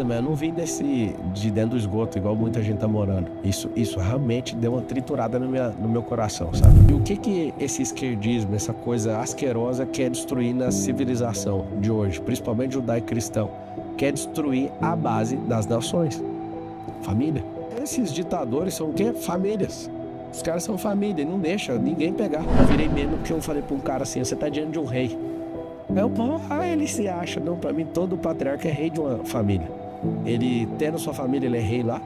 ainda, mas eu não vim de dentro do esgoto, igual muita gente tá morando. Isso realmente deu uma triturada no meu coração, sabe? E o que esse esquerdismo, essa coisa asquerosa quer destruir na civilização de hoje, principalmente judaico-cristão? Quer destruir a base das nações. Família. Esses ditadores são o quê? Famílias. Os caras são família, não deixa ninguém pegar. Eu virei medo porque eu falei pra um cara assim, você tá diante de um rei. Ele se acha. Não, pra mim todo patriarca é rei de uma família. Ele tendo sua família, ele é rei lá.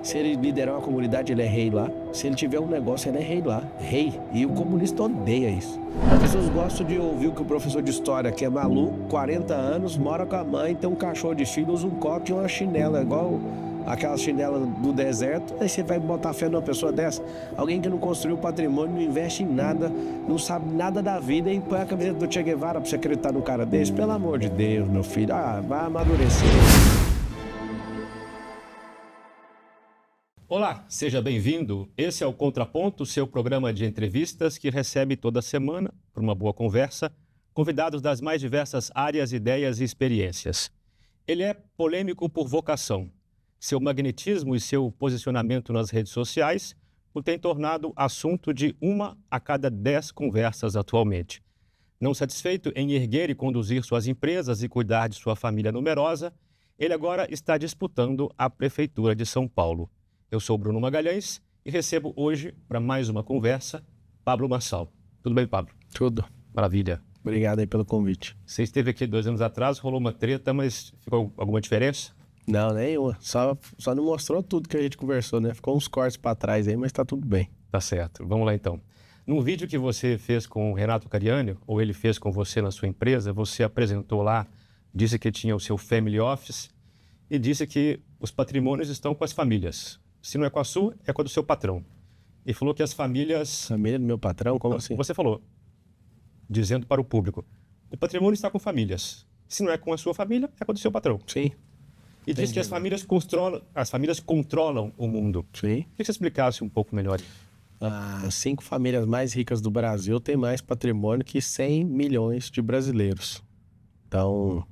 Se ele liderar uma comunidade, ele é rei lá. Se ele tiver um negócio, ele é rei lá. Rei. E o comunista odeia isso. As pessoas gostam de ouvir o que o professor de história, que é maluco, 40 anos, mora com a mãe, tem um cachorro de filho, usa um coque e uma chinela, igual aquela chinela do deserto. Aí você vai botar fé numa pessoa dessa? Alguém que não construiu patrimônio, não investe em nada, não sabe nada da vida e põe a camiseta do Che Guevara pra você acreditar num cara desse? Pelo amor de Deus, meu filho. Vai amadurecer. Olá, seja bem-vindo. Esse é o Contraponto, seu programa de entrevistas que recebe toda semana, por uma boa conversa, convidados das mais diversas áreas, ideias e experiências. Ele é polêmico por vocação. Seu magnetismo e seu posicionamento nas redes sociais o tem tornado assunto de 1 a cada 10 conversas atualmente. Não satisfeito em erguer e conduzir suas empresas e cuidar de sua família numerosa, ele agora está disputando a Prefeitura de São Paulo. Eu sou Bruno Magalhães e recebo hoje, para mais uma conversa, Pablo Marçal. Tudo bem, Pablo? Tudo. Maravilha. Obrigado aí pelo convite. Você esteve aqui 2 anos atrás, rolou uma treta, mas ficou alguma diferença? Não, nenhuma. Só não mostrou tudo que a gente conversou, né? Ficou uns cortes pra trás aí, mas tá tudo bem. Tá certo. Vamos lá, então. Num vídeo que você fez com o Renato Cariani, ou ele fez com você na sua empresa, você apresentou lá, disse que tinha o seu family office e disse que os patrimônios estão com as famílias. Se não é com a sua, é com a do seu patrão. E falou que as famílias... Família do meu patrão? Como assim? Você falou, dizendo para o público, o patrimônio está com famílias. Se não é com a sua família, é com a do seu patrão. Sim. E disse que as famílias controlam o mundo. Sim. Queria que você explicasse um pouco melhor. As 5 famílias mais ricas do Brasil têm mais patrimônio que 100 milhões de brasileiros. Então,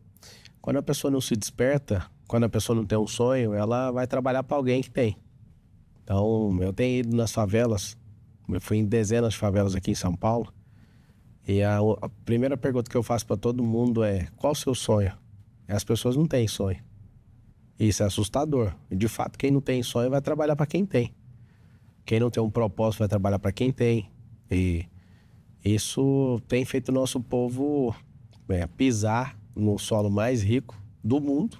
quando a pessoa não se desperta, quando a pessoa não tem um sonho, ela vai trabalhar para alguém que tem. Então, eu tenho ido nas favelas, eu fui em dezenas de favelas aqui em São Paulo, e a primeira pergunta que eu faço para todo mundo é: qual o seu sonho? E as pessoas não têm sonho. Isso é assustador. E, de fato, quem não tem sonho vai trabalhar para quem tem. Quem não tem um propósito vai trabalhar para quem tem. E isso tem feito o nosso povo pisar no solo mais rico do mundo.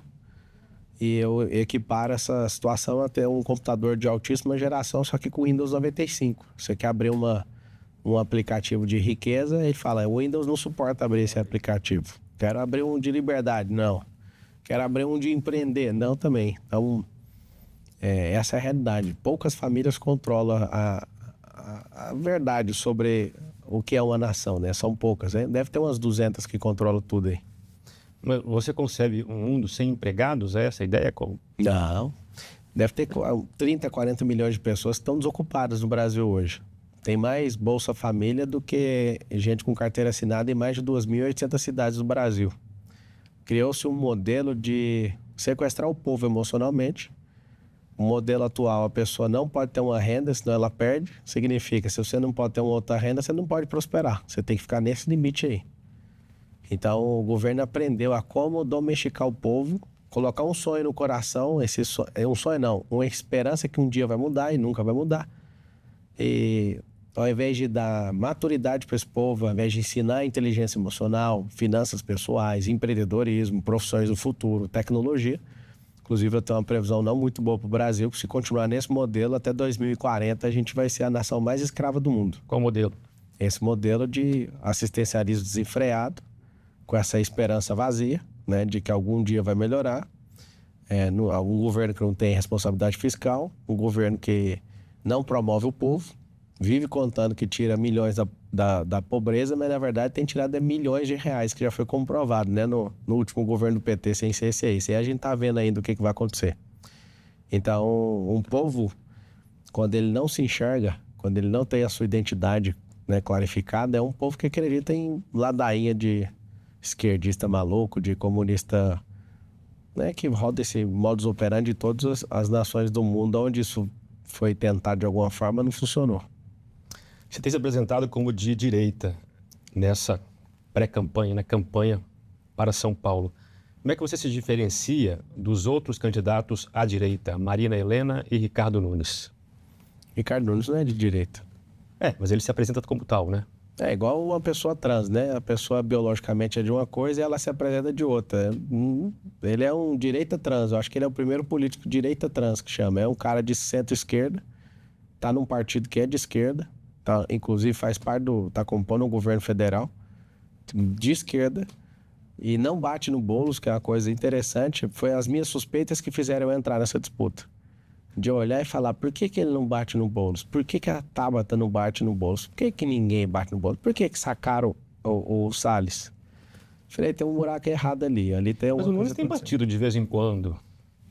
E eu equiparo essa situação a ter um computador de altíssima geração, só que com Windows 95. Você quer abrir um aplicativo de riqueza, ele fala: o Windows não suporta abrir esse aplicativo. Quero abrir um de liberdade. Não. Quero abrir um de empreender. Não, também. Então, essa é a realidade. Poucas famílias controlam a verdade sobre o que é uma nação, né? São poucas, né? Deve ter umas 200 que controlam tudo aí. Mas você concebe um mundo sem empregados? É essa a ideia? Não. Deve ter 30, 40 milhões de pessoas que estão desocupadas no Brasil hoje. Tem mais Bolsa Família do que gente com carteira assinada em mais de 2.800 cidades do Brasil. Criou-se um modelo de sequestrar o povo emocionalmente. O modelo atual, a pessoa não pode ter uma renda, senão ela perde. Significa, se você não pode ter uma outra renda, você não pode prosperar. Você tem que ficar nesse limite aí. Então, o governo aprendeu a como domesticar o povo, colocar um sonho no coração, um sonho não, uma esperança que um dia vai mudar e nunca vai mudar. E ao invés de dar maturidade para esse povo, ao invés de ensinar inteligência emocional, finanças pessoais, empreendedorismo, profissões do futuro, tecnologia, inclusive eu tenho uma previsão não muito boa para o Brasil, que se continuar nesse modelo, até 2040 a gente vai ser a nação mais escrava do mundo. Qual modelo? Esse modelo de assistencialismo desenfreado, com essa esperança vazia, né, de que algum dia vai melhorar. Um governo que não tem responsabilidade fiscal, um governo que não promove o povo, vive contando que tira milhões da pobreza, mas na verdade tem tirado milhões de reais, que já foi comprovado, né, no último governo do PT, sem ser esse aí. Isso aí a gente tá vendo ainda o que vai acontecer. Então, um povo, quando ele não se enxerga, quando ele não tem a sua identidade, né, clarificada, é um povo que acredita em ladainha de esquerdista maluco, de comunista né, que roda esse modus operandi de todas as nações do mundo, onde isso foi tentado de alguma forma, não funcionou. Você tem se apresentado como de direita nessa pré-campanha, na campanha para São Paulo. Como é que você se diferencia dos outros candidatos à direita, Marina Helena e Ricardo Nunes? Ricardo Nunes não é de direita. Mas ele se apresenta como tal, né? É igual uma pessoa trans, né? A pessoa biologicamente é de uma coisa e ela se apresenta de outra. Ele é um direita trans. Eu acho que ele é o primeiro político direita trans que chama. É um cara de centro-esquerda, tá num partido que é de esquerda, tá, inclusive faz parte tá compondo um governo federal de esquerda e não bate no Boulos, que é uma coisa interessante. Foi as minhas suspeitas que fizeram eu entrar nessa disputa. De olhar e falar, por que ele não bate no Boulos? Por que a Tabata não bate no Boulos? Por que ninguém bate no Boulos? Por que sacaram o Salles? Falei, tem um buraco errado ali. Ali tem Mas o Nunes tem batido de vez em quando.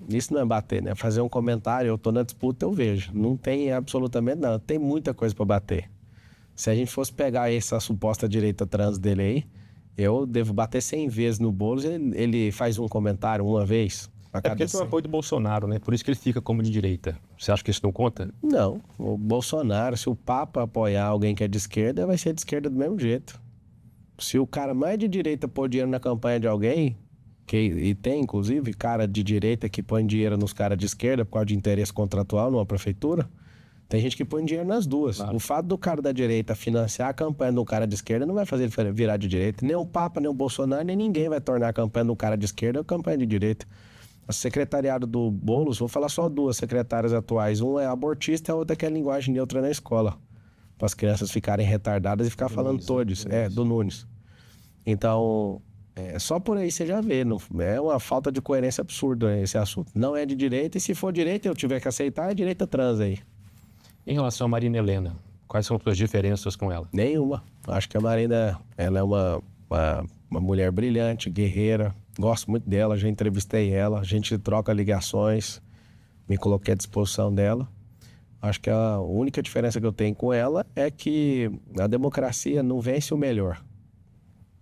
Isso não é bater, né? Fazer um comentário, eu tô na disputa, eu vejo. Não tem absolutamente nada. Tem muita coisa para bater. Se a gente fosse pegar essa suposta direita trans dele aí, eu devo bater 100 vezes no Boulos. Ele faz um comentário uma vez. É porque ele tem o apoio do Bolsonaro, né? Por isso que ele fica como de direita. Você acha que isso não conta? Não. O Bolsonaro, se o Papa apoiar alguém que é de esquerda, vai ser de esquerda do mesmo jeito. Se o cara mais de direita pôr dinheiro na campanha de alguém, e tem inclusive cara de direita que põe dinheiro nos caras de esquerda por causa de interesse contratual numa prefeitura, tem gente que põe dinheiro nas duas. Claro. O fato do cara da direita financiar a campanha do cara de esquerda não vai fazer ele virar de direita. Nem o Papa, nem o Bolsonaro, nem ninguém vai tornar a campanha do cara de esquerda a campanha de direita. O secretariado do Boulos, vou falar só duas secretárias atuais. Uma é abortista e a outra que é linguagem neutra na escola. Para as crianças ficarem retardadas e ficar falando todos. Do Nunes. Então, só por aí você já vê. Não, é uma falta de coerência absurda esse assunto. Não é de direita e se for direita eu tiver que aceitar, é direita trans aí. Em relação a Marina Helena, quais são as suas diferenças com ela? Nenhuma. Acho que a Marina ela é uma mulher brilhante, guerreira. Gosto muito dela, já entrevistei ela, a gente troca ligações, me coloquei à disposição dela. Acho que a única diferença que eu tenho com ela é que a democracia não vence o melhor.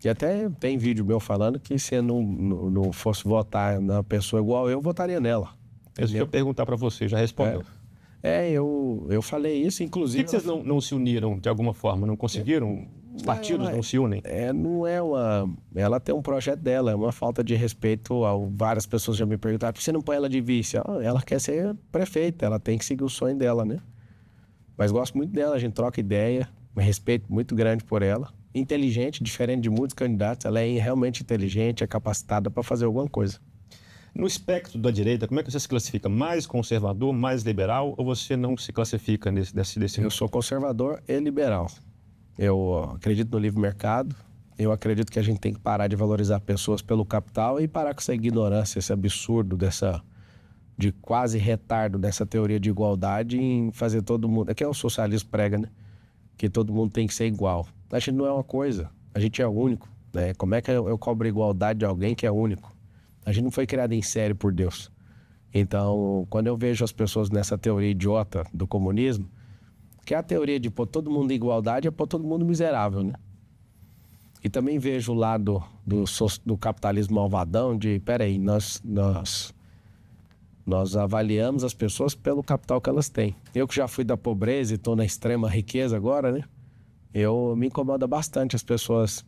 E até tem vídeo meu falando que se eu não fosse votar na pessoa igual eu votaria nela. Isso que eu perguntar para você, já respondeu. Eu falei isso, inclusive... Por que vocês não se uniram de alguma forma? Não conseguiram? Os partidos não se unem? Não é uma... Ela tem um projeto dela, é uma falta de respeito. Várias pessoas já me perguntaram, por que você não põe ela de vice? Ela quer ser prefeita, ela tem que seguir o sonho dela, né? Mas gosto muito dela, a gente troca ideia, um respeito muito grande por ela. Inteligente, diferente de muitos candidatos, ela é realmente inteligente, é capacitada para fazer alguma coisa. No espectro da direita, como é que você se classifica? Mais conservador, mais liberal, ou você não se classifica desse... Eu sou conservador e liberal. Eu acredito no livre mercado, eu acredito que a gente tem que parar de valorizar pessoas pelo capital e parar com essa ignorância, esse absurdo de quase retardo dessa teoria de igualdade em fazer todo mundo... É que o socialismo prega, né? Que todo mundo tem que ser igual. A gente não é uma coisa, a gente é único, né? Como é que eu cobro igualdade de alguém que é único? A gente não foi criado em série por Deus. Então, quando eu vejo as pessoas nessa teoria idiota do comunismo, que é a teoria de pôr todo mundo em igualdade é pôr todo mundo miserável, né? E também vejo o lado do capitalismo malvadão de, peraí, nós avaliamos as pessoas pelo capital que elas têm. Eu que já fui da pobreza e estou na extrema riqueza agora, né? Me incomoda bastante as pessoas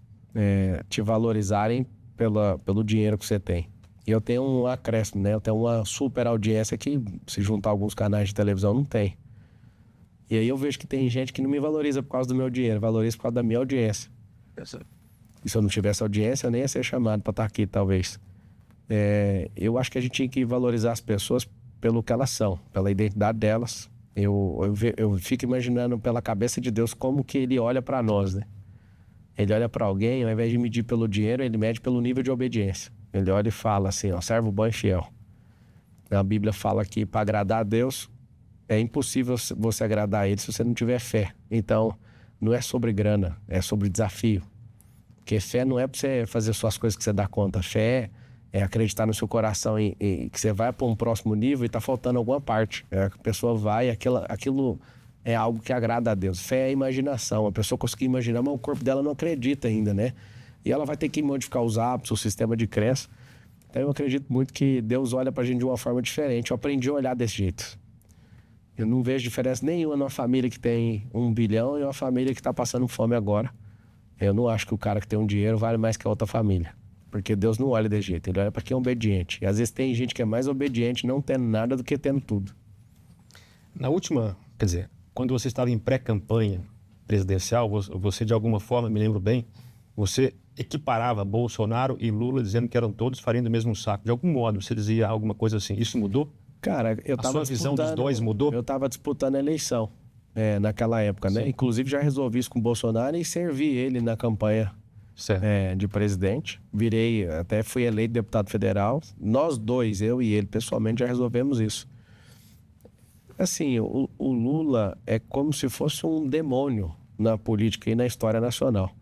te valorizarem pelo dinheiro que você tem. E eu tenho um acréscimo, né? Eu tenho uma super audiência que, se juntar alguns canais de televisão, não tem. E aí eu vejo que tem gente que não me valoriza por causa do meu dinheiro, valoriza por causa da minha audiência. E se eu não tivesse audiência, eu nem ia ser chamado para estar aqui, talvez. Eu acho que a gente tinha que valorizar as pessoas pelo que elas são, pela identidade delas. Eu fico imaginando pela cabeça de Deus como que ele olha para nós, né? Ele olha para alguém, ao invés de medir pelo dinheiro, ele mede pelo nível de obediência. Ele olha e fala assim, servo bom e fiel. A Bíblia fala que para agradar a Deus, é impossível você agradar a ele se você não tiver fé. Então, não é sobre grana, é sobre desafio. Porque fé não é para você fazer suas coisas que você dá conta. Fé é acreditar no seu coração que você vai para um próximo nível e está faltando alguma parte. A pessoa vai, aquilo é algo que agrada a Deus. Fé é imaginação. A pessoa conseguir imaginar, mas o corpo dela não acredita ainda, né? E ela vai ter que modificar os hábitos, o sistema de crença, Então eu acredito muito que Deus olha pra gente de uma forma diferente. Eu aprendi a olhar desse jeito. Eu não vejo diferença nenhuma numa família que tem 1 bilhão e uma família que tá passando fome agora. Eu não acho que o cara que tem um dinheiro vale mais que a outra família. Porque Deus não olha desse jeito, ele olha pra quem é obediente. E às vezes tem gente que é mais obediente não tendo nada do que tendo tudo. Na última, quer dizer, quando você estava em pré-campanha presidencial, você de alguma forma, me lembro bem, você equiparava Bolsonaro e Lula dizendo que eram todos farinha do mesmo saco. De algum modo, você dizia alguma coisa assim. Isso mudou? Cara, eu tava A sua visão dos dois mudou? Eu tava disputando a eleição naquela época, né? Sim. Inclusive já resolvi isso com o Bolsonaro e servi ele na campanha Certo. de presidente. Até fui eleito deputado federal. Nós dois, eu e ele, pessoalmente, já resolvemos isso. Assim, o Lula é como se fosse um demônio na política e na história nacional.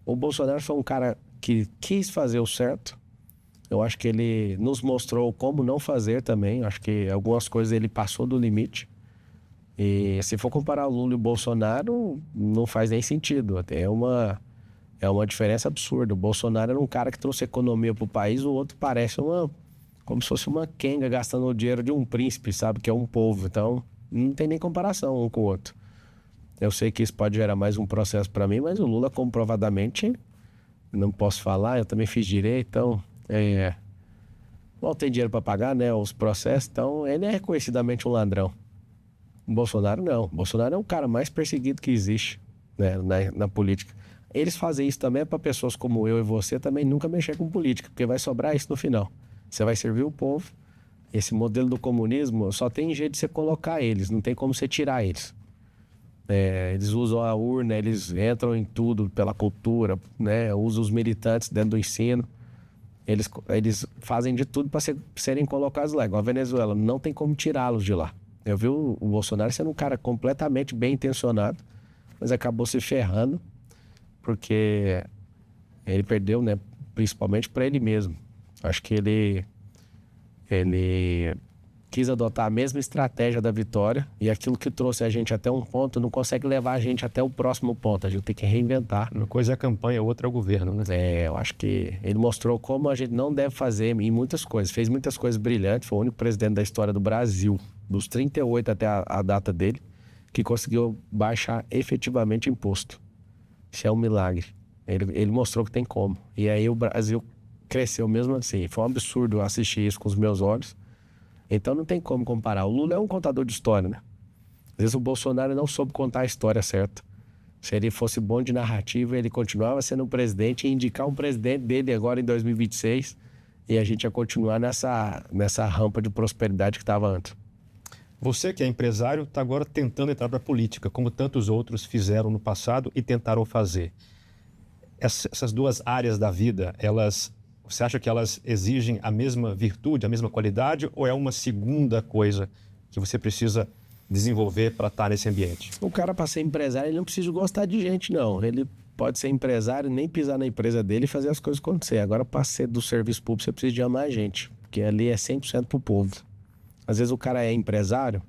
O Bolsonaro foi um cara que quis fazer o certo. Eu acho que ele nos mostrou como não fazer também. Eu acho que algumas coisas ele passou do limite. E se for comparar o Lula e o Bolsonaro, não faz nem sentido. Até é uma diferença absurda. O Bolsonaro era um cara que trouxe economia para o país, o outro parece como se fosse uma quenga gastando o dinheiro de um príncipe, sabe? Que é um povo. Então, não tem nem comparação um com o outro. Eu sei que isso pode gerar mais um processo para mim, mas o Lula comprovadamente, não posso falar, eu também fiz direito, então, mal tem dinheiro para pagar, né, os processos, então ele é reconhecidamente um ladrão. O Bolsonaro não. O Bolsonaro é o cara mais perseguido que existe, né, na política. Eles fazem isso também para pessoas como eu e você também nunca mexer com política, porque vai sobrar isso no final. Você vai servir o povo. Esse modelo do comunismo só tem jeito de você colocar eles, não tem como você tirar eles. Eles usam a urna, eles entram em tudo pela cultura, né? Usam os militantes dentro do ensino. Eles fazem de tudo para serem colocados lá. Igual a Venezuela, não tem como tirá-los de lá. Eu vi o Bolsonaro sendo um cara completamente bem intencionado, mas acabou se ferrando porque ele perdeu, né? Principalmente para ele mesmo. Acho que ele quis adotar a mesma estratégia da vitória e aquilo que trouxe a gente até um ponto não consegue levar a gente até o próximo ponto. A gente tem que reinventar. Uma coisa é a campanha, outra é o governo, né? Eu acho que ele mostrou como a gente não deve fazer em muitas coisas. Fez muitas coisas brilhantes. Foi o único presidente da história do Brasil, dos 38 até a data dele, que conseguiu baixar efetivamente imposto. Isso é um milagre. Ele mostrou que tem como. E aí o Brasil cresceu mesmo assim. Foi um absurdo assistir isso com os meus olhos. Então não tem como comparar. O Lula é um contador de história, né? Às vezes o Bolsonaro não soube contar a história certa. Se ele fosse bom de narrativa, ele continuava sendo um presidente e indicar um presidente dele agora em 2026 e a gente ia continuar nessa rampa de prosperidade que estava antes. Você que é empresário está agora tentando entrar para a política, como tantos outros fizeram no passado e tentaram fazer. Essas duas áreas da vida, você acha que elas exigem a mesma virtude, a mesma qualidade, ou é uma segunda coisa que você precisa desenvolver para estar nesse ambiente? O cara, para ser empresário, ele não precisa gostar de gente, não. Ele pode ser empresário, nem pisar na empresa dele e fazer as coisas acontecer. Agora, para ser do serviço público, você precisa de amar a gente, porque ali é 100% pro povo. Às vezes o cara é empresário,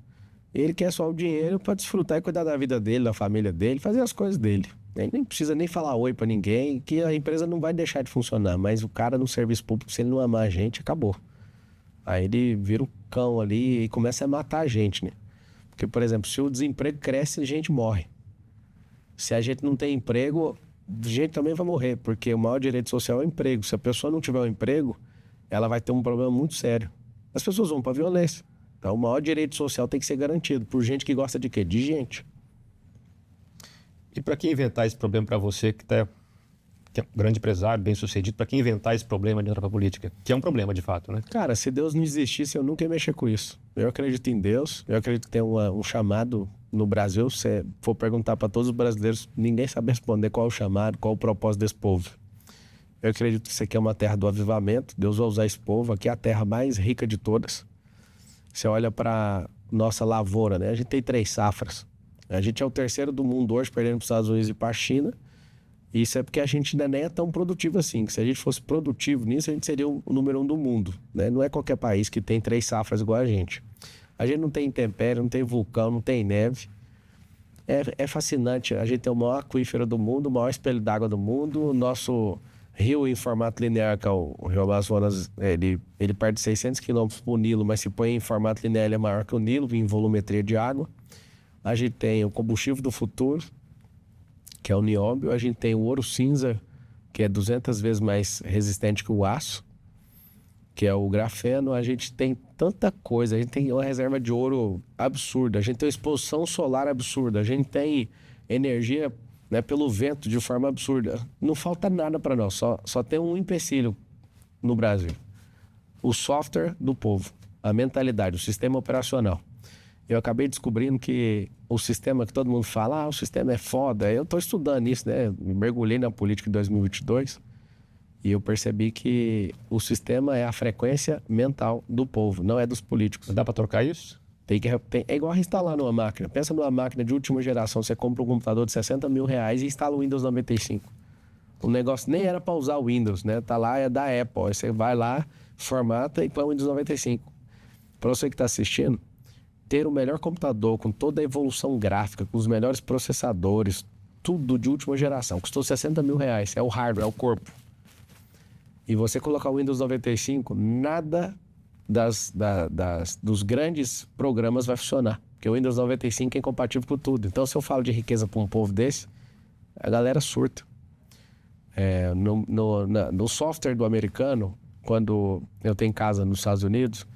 ele quer só o dinheiro para desfrutar e cuidar da vida dele, da família dele, fazer as coisas dele. Ele nem precisa nem falar oi para ninguém, que a empresa não vai deixar de funcionar. Mas o cara no serviço público, se ele não amar a gente, acabou. Aí ele vira um cão ali e começa a matar a gente, né? Porque, por exemplo, se o desemprego cresce, a gente morre. Se a gente não tem emprego, a gente também vai morrer, porque o maior direito social é o emprego. Se a pessoa não tiver um emprego, ela vai ter um problema muito sério. As pessoas vão para a violência. Então, o maior direito social tem que ser garantido por gente que gosta de quê? De gente. E para quem inventar esse problema para você, que é um grande empresário, bem sucedido, para quem inventar esse problema de entrar para a política, que é um problema de fato, né? Cara, se Deus não existisse, eu nunca ia mexer com isso. Eu acredito em Deus, eu acredito que tem um chamado no Brasil. Se for perguntar para todos os brasileiros, ninguém sabe responder qual é o chamado, qual é o propósito desse povo. Eu acredito que isso aqui é uma terra do avivamento. Deus vai usar esse povo, aqui é a terra mais rica de todas. Você olha para nossa lavoura, né? A gente tem 3 safras. A gente é o terceiro do mundo hoje, perdendo para os Estados Unidos e para a China. E isso é porque a gente ainda nem é tão produtivo assim. Se a gente fosse produtivo nisso, a gente seria o número 1 do mundo, né? Não é qualquer país que tem 3 safras igual a gente. A gente não tem intempérie, não tem vulcão, não tem neve. É fascinante. A gente tem o maior aquífero do mundo, o maior espelho d'água do mundo. O nosso rio em formato linear, que é o Rio Amazonas, ele perde 600 quilômetros por Nilo, mas se põe em formato linear, ele é maior que o Nilo, em volumetria de água. A gente tem o combustível do futuro, que é o nióbio. A gente tem o ouro cinza, que é 200 vezes mais resistente que o aço, que é o grafeno. A gente tem tanta coisa, a gente tem uma reserva de ouro absurda, a gente tem uma exposição solar absurda, a gente tem energia, né, pelo vento de forma absurda. Não falta nada para nós, só tem um empecilho no Brasil: o software do povo, a mentalidade, o sistema operacional. Eu acabei descobrindo que o sistema que todo mundo fala, o sistema é foda. Eu estou estudando isso, né? Me mergulhei na política em 2022 e eu percebi que o sistema é a frequência mental do povo, não é dos políticos. Dá para trocar isso? É igual instalar numa máquina. Pensa numa máquina de última geração, você compra um computador de 60 mil reais e instala o Windows 95. O negócio nem era para usar o Windows, né? Tá lá, é da Apple. Aí você vai lá, formata e põe o Windows 95. Para você que está assistindo, ter o melhor computador com toda a evolução gráfica, com os melhores processadores, tudo de última geração, custou 60 mil reais. É o hardware, é o corpo. E você colocar o Windows 95, nada dos grandes programas vai funcionar. Porque o Windows 95 é incompatível com tudo. Então, se eu falo de riqueza para um povo desse, a galera surta. No software do americano, quando eu tenho casa nos Estados Unidos,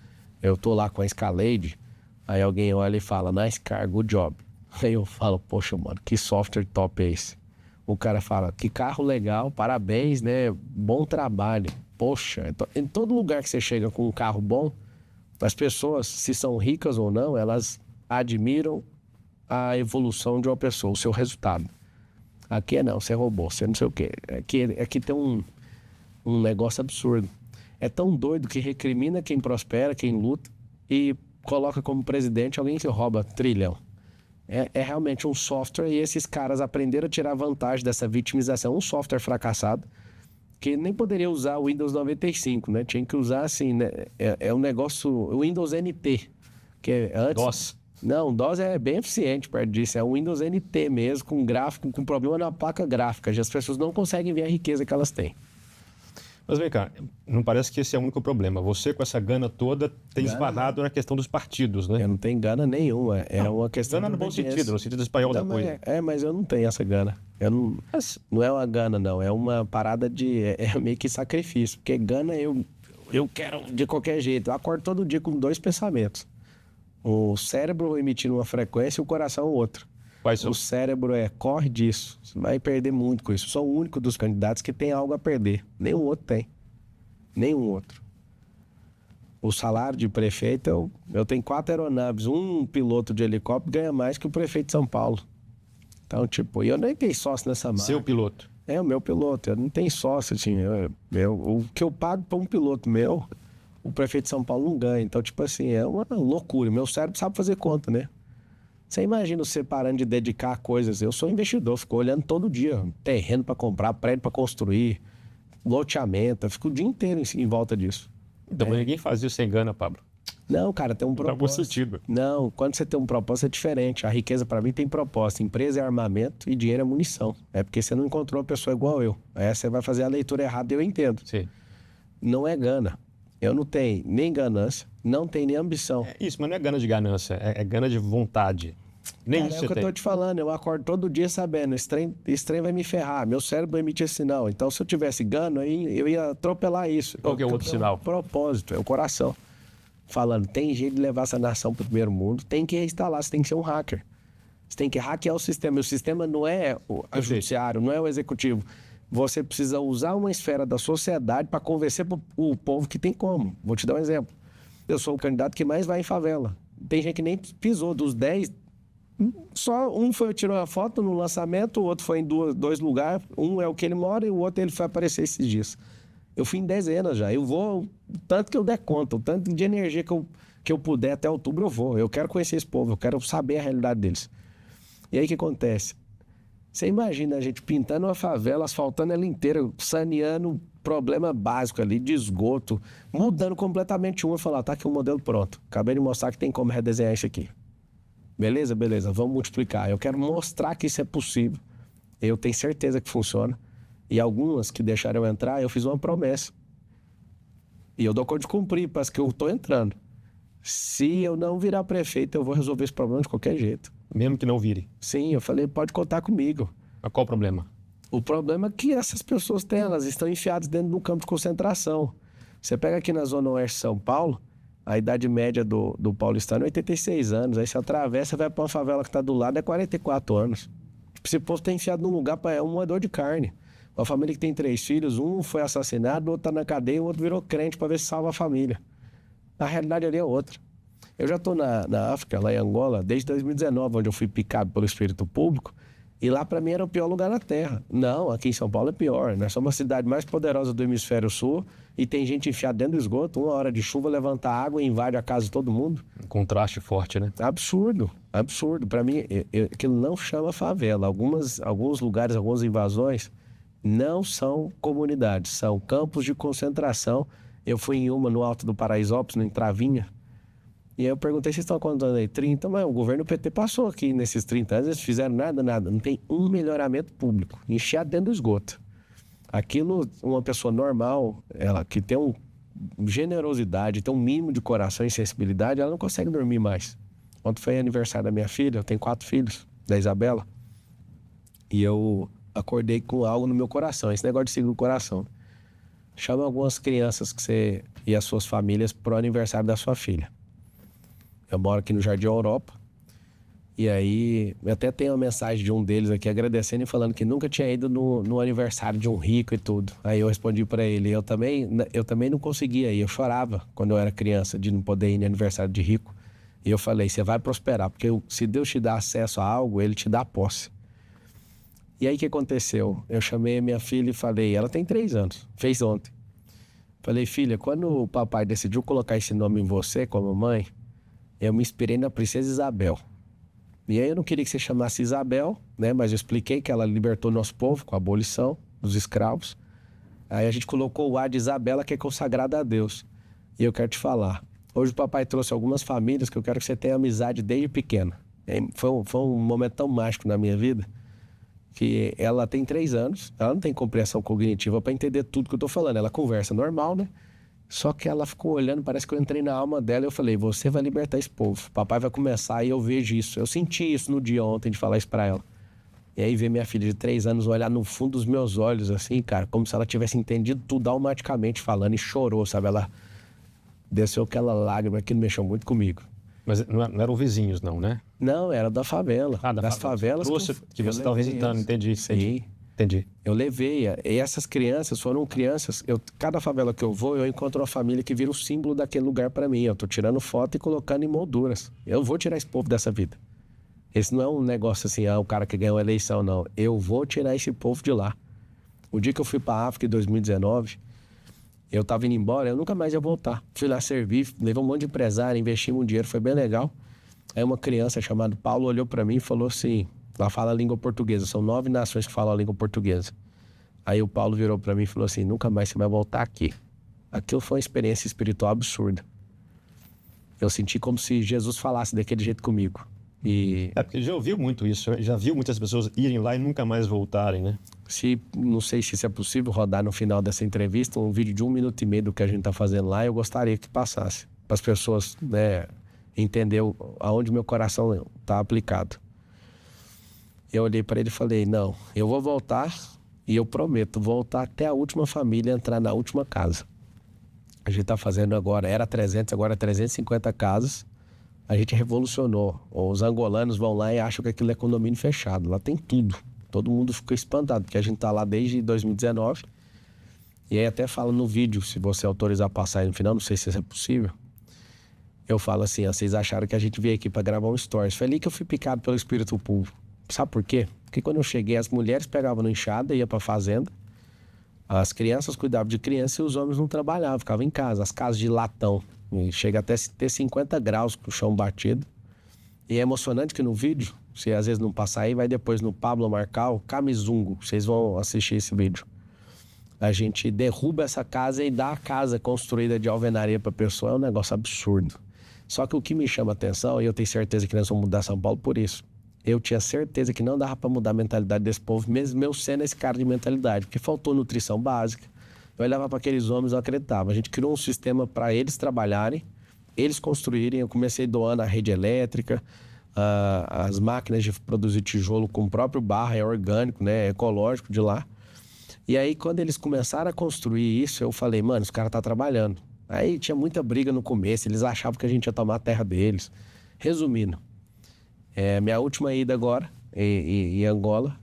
eu tô lá com a Escalade, aí alguém olha e fala, nice car, good job. Aí eu falo, poxa, mano, que software top é esse? O cara fala, que carro legal, parabéns, né? Bom trabalho. Poxa, em todo lugar que você chega com um carro bom, as pessoas, se são ricas ou não, elas admiram a evolução de uma pessoa, o seu resultado. Aqui não, você roubou, você não sei o quê. Aqui tem um negócio absurdo. É tão doido que recrimina quem prospera, quem luta, e coloca como presidente alguém que rouba trilhão. É realmente um software, e esses caras aprenderam a tirar vantagem dessa vitimização. Um software fracassado, que nem poderia usar o Windows 95, né? Tinha que usar assim, né? É um negócio, o Windows NT, que é antes... DOS. Não, o DOS é bem eficiente perto disso. É o Windows NT mesmo, com gráfico, com problema na placa gráfica. As pessoas não conseguem ver a riqueza que elas têm. Mas vem cá, não parece que esse é o único problema. Você, com essa gana toda, tem esbarrado na questão dos partidos, né? Eu não tenho gana nenhuma. Uma questão... Gana no bom sentido, no sentido espanhol da coisa. Mas eu não tenho essa gana. Não é uma gana, não. É uma parada de... É meio que sacrifício. Porque gana eu quero de qualquer jeito. Eu acordo todo dia com 2 pensamentos. O cérebro emitindo uma frequência e o coração outra. Quais são? O cérebro corre disso. Você vai perder muito com isso. Eu sou o único dos candidatos que tem algo a perder. Nenhum outro tem. Nenhum outro. O salário de prefeito, eu tenho 4 aeronaves. Um piloto de helicóptero ganha mais que o prefeito de São Paulo. Então, tipo, eu nem tenho sócio nessa marca. Seu piloto? É, o meu piloto. Eu não tenho sócio, assim. O que eu pago para um piloto meu, o prefeito de São Paulo não ganha. Então, tipo assim, é uma loucura. Meu cérebro sabe fazer conta, né? Você imagina você parando de dedicar a coisas. Eu sou investidor, fico olhando todo dia. Terreno para comprar, prédio para construir, loteamento. Eu fico o dia inteiro em volta disso. Então, mas ninguém faz isso sem gana, Pablo. Não, cara, tem um propósito. Não faz sentido. Não, quando você tem um propósito é diferente. A riqueza para mim tem propósito. Empresa é armamento e dinheiro é munição. É porque você não encontrou uma pessoa igual eu. Aí você vai fazer a leitura errada e eu entendo. Sim. Não é gana. Eu não tenho nem ganância, não tenho nem ambição. Isso, mas não é gana de ganância, é gana de vontade. Nem Cara, isso é o que tem. eu tô te falando, eu acordo todo dia sabendo, esse trem vai me ferrar, meu cérebro emite esse sinal. Então, se eu tivesse gana, eu ia atropelar isso. Qual que é o outro sinal? O propósito, é o coração. Falando, tem jeito de levar essa nação pro primeiro mundo, tem que reinstalar, você tem que ser um hacker. Você tem que hackear o sistema. E o sistema não é o judiciário, não é o executivo. Você precisa usar uma esfera da sociedade para convencer o povo que tem como. Vou te dar um exemplo. Eu sou o candidato que mais vai em favela. Tem gente que nem pisou. Dos 10, só um tirou uma foto no lançamento, o outro foi em 2 lugares. Um é o que ele mora e o outro ele foi aparecer esses dias. Eu fui em dezenas já. Eu vou o tanto que eu der conta, o tanto de energia que eu puder até outubro eu vou. Eu quero conhecer esse povo, eu quero saber a realidade deles. E aí o que acontece? Você imagina a gente pintando uma favela, asfaltando ela inteira, saneando problema básico ali, de esgoto, mudando completamente e falar, tá aqui o modelo pronto. Acabei de mostrar que tem como redesenhar isso aqui. Beleza? Beleza, vamos multiplicar. Eu quero mostrar que isso é possível. Eu tenho certeza que funciona. E algumas que deixaram eu entrar, eu fiz uma promessa. E eu dou conta de cumprir, parece que eu tô entrando. Se eu não virar prefeito, eu vou resolver esse problema de qualquer jeito. Mesmo que não vire? Sim, eu falei, pode contar comigo. Mas qual o problema? O problema é que essas pessoas têm, elas estão enfiadas dentro de um campo de concentração. Você pega aqui na Zona Oeste de São Paulo, a idade média do paulistano é 86 anos. Aí você atravessa, vai para uma favela que está do lado, é 44 anos. Esse povo está enfiado num lugar para um moedor de carne. Uma família que tem 3 filhos, um foi assassinado, o outro está na cadeia, o outro virou crente para ver se salva a família. A realidade ali é outra. Eu já estou na África, lá em Angola, desde 2019, onde eu fui picado pelo espírito público. E lá, para mim, era o pior lugar na Terra. Não, aqui em São Paulo é pior. Nós somos a cidade mais poderosa do hemisfério sul e tem gente enfiada dentro do esgoto. Uma hora de chuva, levanta água e invade a casa de todo mundo. Um contraste forte, né? Absurdo, absurdo. Para mim, aquilo não chama favela. Alguns lugares, algumas invasões, não são comunidades, são campos de concentração. Eu fui em uma no Alto do Paraisópolis, no Entravinha. E aí eu perguntei, vocês estão há quantos anos aí? 30, mas o governo PT passou aqui nesses 30 anos, eles fizeram nada. Não tem um melhoramento público, enfiado dentro do esgoto. Aquilo, uma pessoa normal, ela que tem generosidade, tem um mínimo de coração e sensibilidade, ela não consegue dormir mais. Ontem foi aniversário da minha filha, eu tenho 4 filhos, da Isabela, e eu acordei com algo no meu coração, esse negócio de signo do coração. Chama algumas crianças que você e as suas famílias pro aniversário da sua filha. Eu moro aqui no Jardim Europa. E aí, eu até tenho uma mensagem de um deles aqui agradecendo e falando que nunca tinha ido no aniversário de um rico e tudo. Aí eu respondi para ele, eu também não conseguia ir. Eu chorava quando eu era criança de não poder ir no aniversário de rico. E eu falei, você vai prosperar, porque se Deus te dá acesso a algo, Ele te dá posse. E aí o que aconteceu? Eu chamei a minha filha e falei, ela tem 3 anos, fez ontem. Falei, filha, quando o papai decidiu colocar esse nome em você como mãe, eu me inspirei na princesa Isabel. E aí eu não queria que você chamasse Isabel, né? Mas eu expliquei que ela libertou nosso povo com a abolição dos escravos. Aí a gente colocou o A de Isabela, que é consagrada a Deus. E eu quero te falar, hoje o papai trouxe algumas famílias que eu quero que você tenha amizade desde pequena. Foi um momento tão mágico na minha vida, que ela tem 3 anos, ela não tem compreensão cognitiva para entender tudo que eu tô falando. Ela conversa normal, né? Só que ela ficou olhando, parece que eu entrei na alma dela e eu falei, você vai libertar esse povo. Papai vai começar e eu vejo isso. Eu senti isso no dia ontem de falar isso pra ela. E aí ver minha filha de 3 anos olhar no fundo dos meus olhos, assim, cara, como se ela tivesse entendido tudo automaticamente falando e chorou, sabe? Ela desceu aquela lágrima que mexeu muito comigo. Mas não eram vizinhos, não, né? Não, era da favela. Das favelas que você estava visitando, entendi. Sim. Entendi. Eu levei, e essas crianças foram crianças, cada favela que eu vou, eu encontro uma família que vira o símbolo daquele lugar para mim. Eu tô tirando foto e colocando em molduras. Eu vou tirar esse povo dessa vida. Esse não é um negócio assim, o cara que ganhou a eleição, não. Eu vou tirar esse povo de lá. O dia que eu fui pra África em 2019, eu tava indo embora, eu nunca mais ia voltar. Fui lá servir, levei um monte de empresário, investimos um dinheiro, foi bem legal. Aí uma criança chamada Paulo olhou para mim e falou assim... Lá fala a língua portuguesa, são 9 nações que falam a língua portuguesa. Aí o Paulo virou para mim e falou assim, nunca mais você vai voltar aqui. Aquilo foi uma experiência espiritual absurda. Eu senti como se Jesus falasse daquele jeito comigo. É porque já ouviu muito isso, já viu muitas pessoas irem lá e nunca mais voltarem, né? Não sei se isso é possível rodar no final dessa entrevista, um vídeo de 1 minuto e meio do que a gente está fazendo lá, eu gostaria que passasse, para as pessoas, né, entender aonde meu coração está aplicado. Eu olhei para ele e falei, não, eu vou voltar e eu prometo voltar até a última família entrar na última casa. A gente está fazendo agora, era 300, agora é 350 casas. A gente revolucionou. Os angolanos vão lá e acham que aquilo é condomínio fechado. Lá tem tudo. Todo mundo ficou espantado, porque a gente está lá desde 2019. E aí até fala no vídeo, se você autorizar passar aí no final, não sei se isso é possível. Eu falo assim, vocês acharam que a gente veio aqui para gravar um stories. Foi ali que eu fui picado pelo espírito público. Sabe por quê? Porque quando eu cheguei, as mulheres pegavam no enxada, iam para a fazenda, as crianças cuidavam de criança e os homens não trabalhavam, ficavam em casa, as casas de latão. E chega até ter 50 graus com o chão batido. E é emocionante que no vídeo, se às vezes não passar aí, vai depois no Pablo Marcal, Camizungo, vocês vão assistir esse vídeo. A gente derruba essa casa e dá a casa construída de alvenaria para a pessoa, é um negócio absurdo. Só que o que me chama a atenção, e eu tenho certeza que nós vamos mudar São Paulo por isso, eu tinha certeza que não dava para mudar a mentalidade desse povo, mesmo eu sendo esse cara de mentalidade, porque faltou nutrição básica. Eu olhava para aqueles homens e não acreditava. A gente criou um sistema para eles trabalharem, eles construírem. Eu comecei doando a rede elétrica, as máquinas de produzir tijolo com o próprio barro, é orgânico, né, é ecológico de lá. E aí, quando eles começaram a construir isso, eu falei, mano, os caras estão trabalhando. Aí tinha muita briga no começo, eles achavam que a gente ia tomar a terra deles. Resumindo, minha última ida agora, em Angola,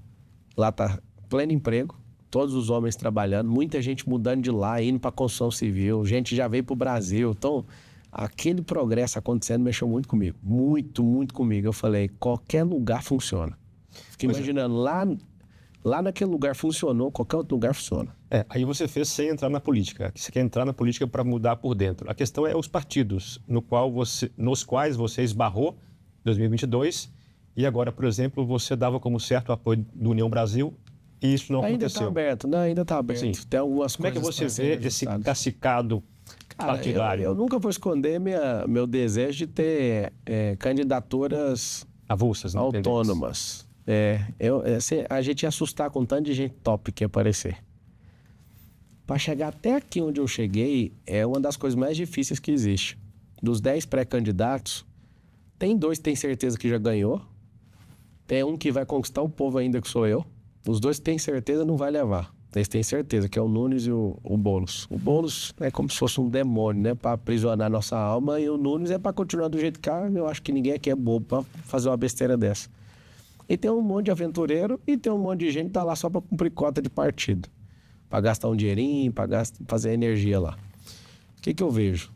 lá tá pleno emprego, todos os homens trabalhando, muita gente mudando de lá, indo para construção civil, gente já veio pro Brasil. Então, aquele progresso acontecendo mexeu muito comigo, muito comigo. Eu falei, qualquer lugar funciona. Fiquei imaginando, lá naquele lugar funcionou, qualquer outro lugar funciona. Aí você fez sem entrar na política. Você quer entrar na política para mudar por dentro. A questão é os partidos nos quais você esbarrou em 2022 e agora, por exemplo, você dava como certo o apoio do União Brasil e isso não ainda aconteceu. Tá aberto, não, ainda está aberto. Sim. Tem algumas Como é que você vê esse cacicado partidário? Eu nunca vou esconder meu desejo de ter candidaturas avulsas, autônomas. A gente ia assustar com tanto de gente top que ia aparecer. Para chegar até aqui onde eu cheguei, é uma das coisas mais difíceis que existe. Dos 10 pré-candidatos, tem 2 que tem certeza que já ganhou. Tem um que vai conquistar o povo ainda, que sou eu. Os 2 que tem certeza não vai levar. Eles têm certeza, que é o Nunes e o Boulos. O Boulos é como se fosse um demônio, né? Para aprisionar nossa alma. E o Nunes é para continuar do jeito que tá. Eu acho que ninguém aqui é bobo para fazer uma besteira dessa. E tem um monte de aventureiro e tem um monte de gente que tá lá só para cumprir cota de partido. Para gastar um dinheirinho, para fazer energia lá. O que eu vejo?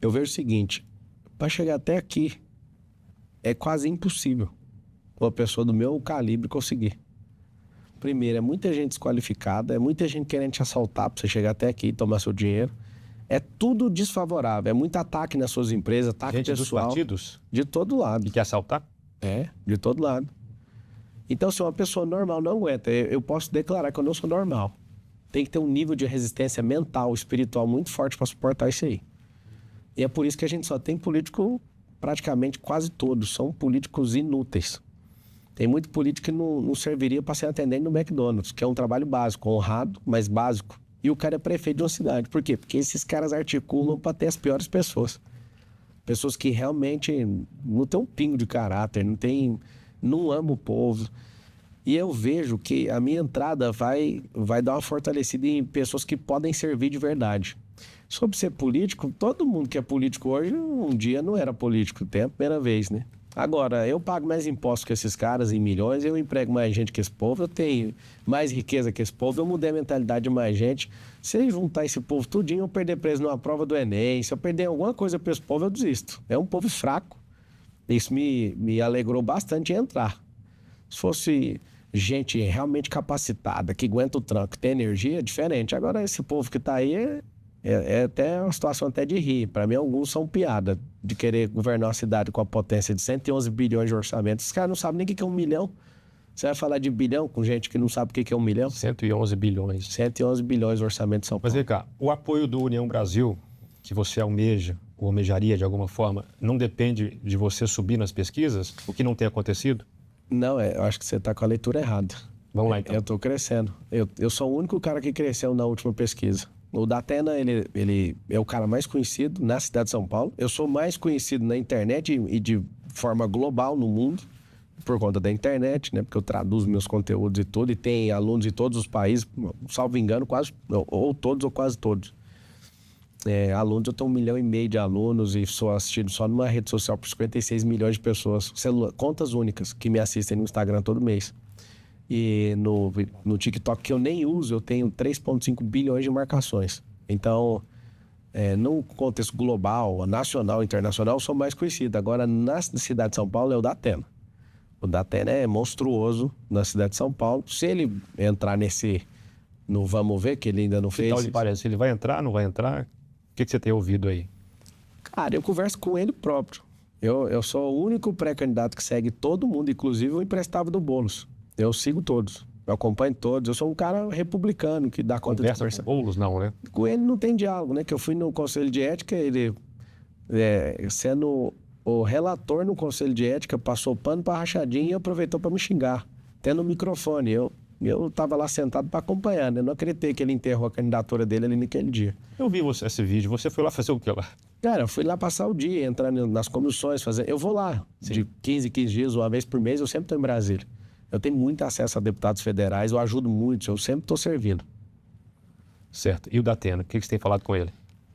Eu vejo o seguinte, para chegar até aqui, é quase impossível uma pessoa do meu calibre conseguir. Primeiro, é muita gente desqualificada, é muita gente querendo te assaltar para você chegar até aqui e tomar seu dinheiro. É tudo desfavorável, é muito ataque nas suas empresas, ataque gente pessoal. Dos partidos? De todo lado. E quer assaltar? De todo lado. Então, se uma pessoa normal não aguenta, eu posso declarar que eu não sou normal. Tem que ter um nível de resistência mental, espiritual muito forte para suportar isso aí. E é por isso que a gente só tem político, praticamente quase todos, são políticos inúteis. Tem muito político que não serviria para ser atendente no McDonald's, que é um trabalho básico, honrado, mas básico. E o cara é prefeito de uma cidade. Por quê? Porque esses caras articulam para ter as piores pessoas. Pessoas que realmente não têm um pingo de caráter, não amam o povo. E eu vejo que a minha entrada vai dar uma fortalecida em pessoas que podem servir de verdade. Sobre ser político, todo mundo que é político hoje, um dia não era político, tem a primeira vez, né? Agora, eu pago mais impostos que esses caras em milhões, eu emprego mais gente que esse povo, eu tenho mais riqueza que esse povo, eu mudei a mentalidade de mais gente. Se eu juntar esse povo tudinho, eu perder preso numa prova do Enem, se eu perder alguma coisa para esse povo, eu desisto. É um povo fraco. Isso me alegrou bastante em entrar. Se fosse gente realmente capacitada, que aguenta o tranco, que tem energia, é diferente. Agora, esse povo que está aí é até uma situação até de rir. Para mim, alguns são piada de querer governar uma cidade com a potência de 111 bilhões de orçamento. Os caras não sabem nem o que é 1 milhão. Você vai falar de bilhão com gente que não sabe o que é 1 milhão? 111 bilhões. 111 bilhões de orçamento de São Paulo. Mas vem cá, o apoio do União Brasil, que você almeja, ou almejaria de alguma forma, não depende de você subir nas pesquisas? O que não tem acontecido? Não, eu acho que você está com a leitura errada. Vamos lá, então. Eu estou crescendo. Eu sou o único cara que cresceu na última pesquisa. O Datena, ele é o cara mais conhecido na cidade de São Paulo. Eu sou mais conhecido na internet e de forma global no mundo, por conta da internet, né? Porque eu traduzo meus conteúdos e tudo, e tem alunos de todos os países, salvo engano, quase, ou todos ou quase todos. Alunos, eu tenho 1,5 milhão de alunos e sou assistido só numa rede social por 56 milhões de pessoas. Contas únicas que me assistem no Instagram todo mês. E no TikTok, que eu nem uso, eu tenho 3,5 bilhões de marcações. Então, no contexto global, nacional, internacional, eu sou mais conhecido. Agora, na cidade de São Paulo, é o Datena. O Datena é monstruoso na cidade de São Paulo. Se ele entrar no vamos ver, que ele ainda não fez... Então, ele parece, ele vai entrar, não vai entrar? O que você tem ouvido aí? Cara, eu converso com ele próprio. Eu sou o único pré-candidato que segue todo mundo, inclusive o emprestável do Boulos. Eu sigo todos, eu acompanho todos. Eu sou um cara republicano que dá conta de conversar. Com o Boulos, não, né? Com ele não tem diálogo, né? Que eu fui no Conselho de Ética, ele sendo o relator no Conselho de Ética passou pano pra rachadinha e aproveitou para me xingar, tendo o microfone. Eu tava lá sentado para acompanhar, né? Não acreditei que ele enterrou a candidatura dele ali naquele dia. Eu vi esse vídeo. Você foi lá fazer o que lá? Cara, eu fui lá passar o dia, entrar nas comissões, fazer... Eu vou lá, de 15 em 15 dias, uma vez por mês, eu sempre tô em Brasília. Eu tenho muito acesso a deputados federais, eu ajudo muito, eu sempre tô servindo. Certo. E o Datena? O que você tem falado com ele?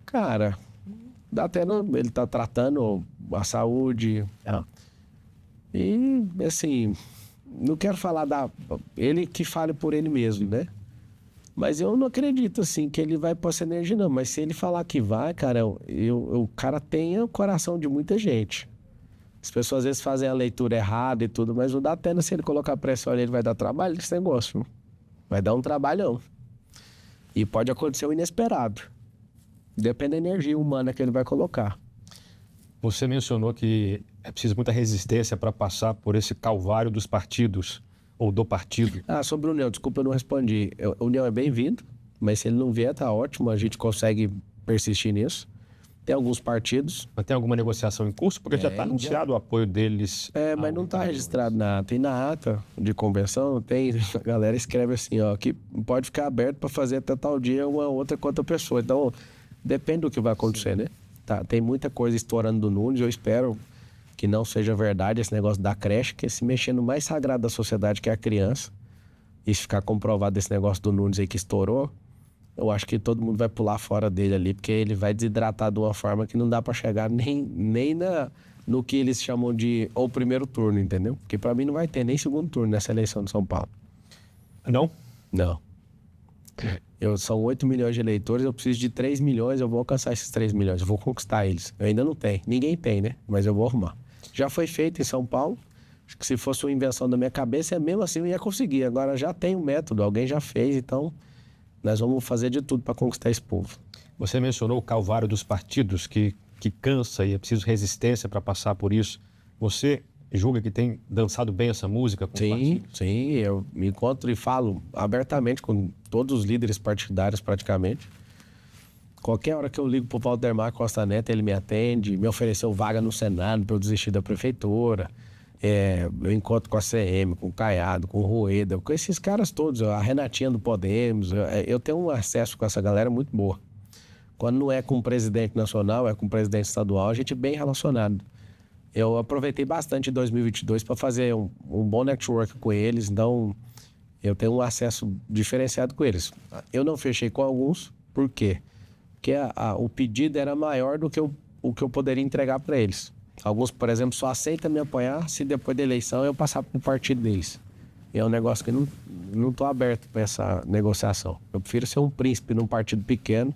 Cara, Datena, ele tá tratando a saúde. E, assim, não quero falar ele que fale por ele mesmo, né? Mas eu não acredito, assim, que ele vai pôr essa energia, não. Mas se ele falar que vai, cara, o cara tem o coração de muita gente. As pessoas às vezes fazem a leitura errada e tudo, mas o Datena, se ele colocar pressão ali, ele vai dar trabalho esse negócio. Vai dar um trabalhão. E pode acontecer o inesperado. Depende da energia humana que ele vai colocar. Você mencionou que é preciso muita resistência para passar por esse calvário dos partidos, ou do partido. Sobre o União, desculpa, eu não respondi. O União é bem-vindo, mas se ele não vier, tá ótimo, a gente consegue persistir nisso. Tem alguns partidos. Mas tem alguma negociação em curso? Porque já está anunciado o apoio deles. Mas não está registrado nada. Tem na ata de convenção, a galera escreve assim, que pode ficar aberto para fazer até tal dia uma outra com outra pessoa. Então, depende do que vai acontecer, né? Tem muita coisa estourando do Nunes, eu espero que não seja verdade esse negócio da creche, que se mexer no mais sagrado da sociedade, que é a criança, e se ficar comprovado esse negócio do Nunes aí que estourou, eu acho que todo mundo vai pular fora dele ali, porque ele vai desidratar de uma forma que não dá para chegar nem no que eles chamam de ou primeiro turno, entendeu? Porque para mim não vai ter nem segundo turno nessa eleição de São Paulo. Não? Não. São 8 milhões de eleitores, eu preciso de 3 milhões, eu vou alcançar esses 3 milhões, eu vou conquistar eles. Eu ainda não tenho, ninguém tem, né? Mas eu vou arrumar. Já foi feito em São Paulo, acho que se fosse uma invenção da minha cabeça, mesmo assim eu ia conseguir. Agora já tem um método, alguém já fez, então nós vamos fazer de tudo para conquistar esse povo. Você mencionou o calvário dos partidos, que cansa e é preciso resistência para passar por isso. Você julga que tem dançado bem essa música com os partidos? Sim, eu me encontro e falo abertamente com todos os líderes partidários praticamente. Qualquer hora que eu ligo pro Valdemar Costa Neto, ele me atende, me ofereceu vaga no Senado para eu desistir da prefeitura. Eu encontro com a CM, com o Caiado, com o Rueda, com esses caras todos, a Renatinha do Podemos. Eu tenho um acesso com essa galera muito boa. Quando não é com o presidente nacional, é com o presidente estadual, a gente é bem relacionado. Eu aproveitei bastante em 2022 para fazer um bom network com eles, então eu tenho um acesso diferenciado com eles. Eu não fechei com alguns, por quê? Porque o pedido era maior do que o que eu poderia entregar para eles. Alguns, por exemplo, só aceitam me apoiar se depois da eleição eu passar para o partido deles. E é um negócio que eu não estou aberto para essa negociação. Eu prefiro ser um príncipe num partido pequeno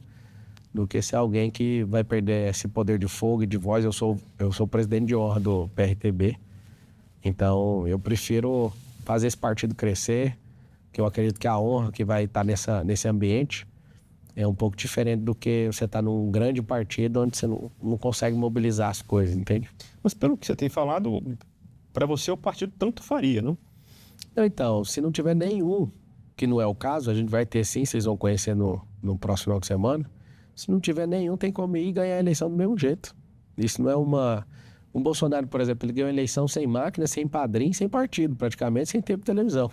do que ser alguém que vai perder esse poder de fogo e de voz. Eu sou o presidente de honra do PRTB. Então, eu prefiro fazer esse partido crescer, que eu acredito que a honra que vai estar nesse ambiente é um pouco diferente do que você estar num grande partido onde você não consegue mobilizar as coisas, entende? Mas pelo que você tem falado, para você o partido tanto faria, não? Então, se não tiver nenhum, que não é o caso, a gente vai ter sim, vocês vão conhecer no próximo final de semana. Se não tiver nenhum, tem como ir e ganhar a eleição do mesmo jeito. Isso não é Um Bolsonaro, por exemplo, ele ganhou a eleição sem máquina, sem padrinho, sem partido, praticamente, sem tempo de televisão.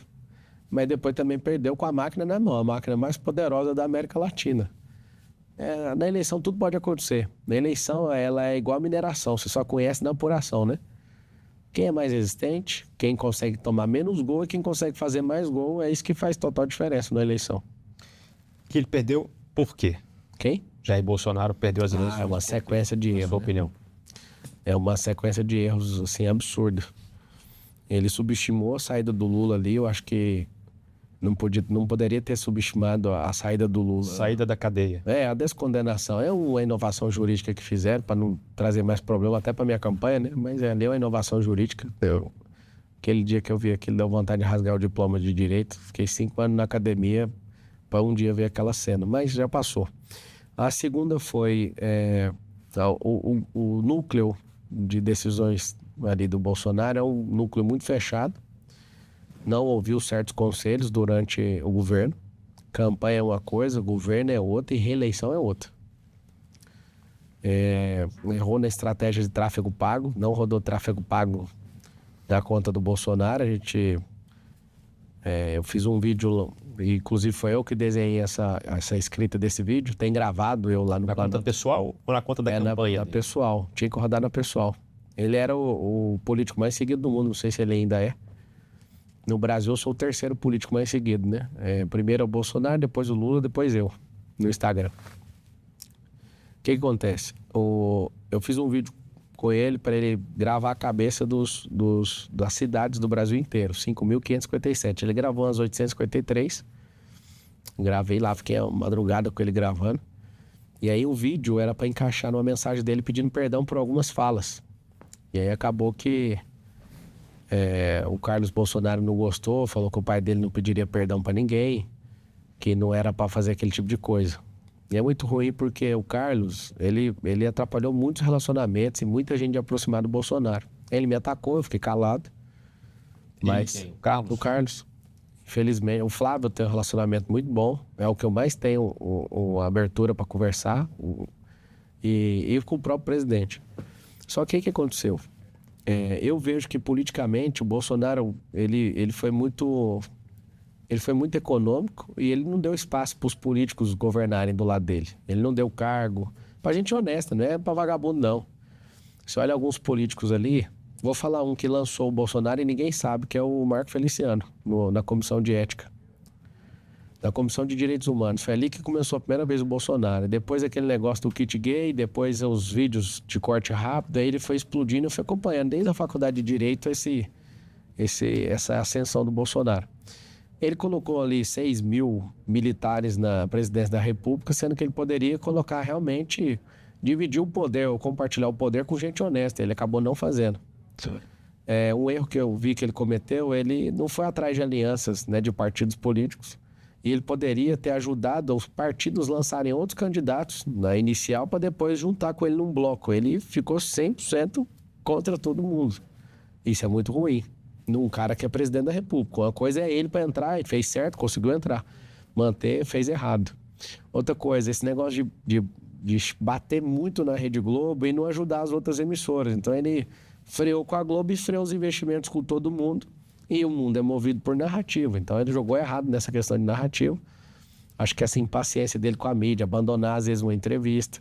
Mas depois também perdeu com a máquina na mão, a máquina mais poderosa da América Latina. Na eleição tudo pode acontecer. Na eleição ela é igual a mineração, você só conhece na apuração, né? Quem é mais resistente, quem consegue tomar menos gol e quem consegue fazer mais gol, é isso que faz total diferença na eleição. Que ele perdeu por quê? Quem? Jair Bolsonaro perdeu as eleições. É uma sequência de erros. Na sua opinião? É uma sequência de erros, assim, absurda. Ele subestimou a saída do Lula ali, eu acho que não poderia ter subestimado a saída do Lula. Saída da cadeia. A descondenação. É uma inovação jurídica que fizeram para não trazer mais problema até para minha campanha, né? Mas ali é uma inovação jurídica. Aquele dia que eu vi aquilo, deu vontade de rasgar o diploma de Direito. Fiquei 5 anos na academia para um dia ver aquela cena, mas já passou. A segunda foi o núcleo de decisões ali do Bolsonaro é um núcleo muito fechado. Não ouviu certos conselhos durante o governo. Campanha é uma coisa, governo é outra e reeleição é outra. errou na estratégia de tráfego pago, não rodou tráfego pago na conta do Bolsonaro. Eu fiz um vídeo, inclusive foi eu que desenhei essa escrita desse vídeo, tem gravado eu lá no Na conta pessoal ou na conta da campanha? Na pessoal, tinha que rodar na pessoal. Ele era o político mais seguido do mundo, não sei se ele ainda é. No Brasil eu sou o terceiro político mais seguido, né? Primeiro é o Bolsonaro, depois o Lula, depois eu, no Instagram. O que acontece? Eu fiz um vídeo com ele para ele gravar a cabeça das cidades do Brasil inteiro, 5.557. Ele gravou umas 853. Gravei lá, fiquei a madrugada com ele gravando. E aí o vídeo era para encaixar numa mensagem dele pedindo perdão por algumas falas. E aí acabou que o Carlos Bolsonaro não gostou, falou que o pai dele não pediria perdão para ninguém, que não era para fazer aquele tipo de coisa. E é muito ruim porque o Carlos, ele atrapalhou muitos relacionamentos e muita gente de aproximar do Bolsonaro. Ele me atacou, eu fiquei calado. Mas Carlos? O Carlos, infelizmente, o Flávio tem um relacionamento muito bom, é o que eu mais tenho a abertura para conversar, e com o próprio presidente. Só que o que aconteceu? Eu vejo que politicamente o Bolsonaro ele foi muito econômico e ele não deu espaço para os políticos governarem do lado dele. Ele não deu cargo. Pra gente honesta, não é pra vagabundo, não. Você olha alguns políticos ali, vou falar um que lançou o Bolsonaro e ninguém sabe, que é o Marco Feliciano, na Comissão de Ética. Da Comissão de Direitos Humanos. Foi ali que começou a primeira vez o Bolsonaro. Depois aquele negócio do kit gay, depois os vídeos de corte rápido, aí ele foi explodindo. Eu fui acompanhando desde a faculdade de Direito essa ascensão do Bolsonaro. Ele colocou ali 6 mil militares na presidência da República, sendo que ele poderia colocar realmente, dividir o poder ou compartilhar o poder com gente honesta. Ele acabou não fazendo. Um erro que eu vi que ele cometeu, ele não foi atrás de alianças, né, de partidos políticos. E ele poderia ter ajudado os partidos lançarem outros candidatos na inicial para depois juntar com ele num bloco. Ele ficou 100% contra todo mundo. Isso é muito ruim. Num cara que é presidente da República. Uma coisa é ele para entrar, ele fez certo, conseguiu entrar. Manter, fez errado. Outra coisa, esse negócio de bater muito na Rede Globo e não ajudar as outras emissoras. Então ele freou com a Globo e freou os investimentos com todo mundo. E o mundo é movido por narrativa. Então ele jogou errado nessa questão de narrativa. Acho que essa impaciência dele com a mídia, abandonar às vezes uma entrevista.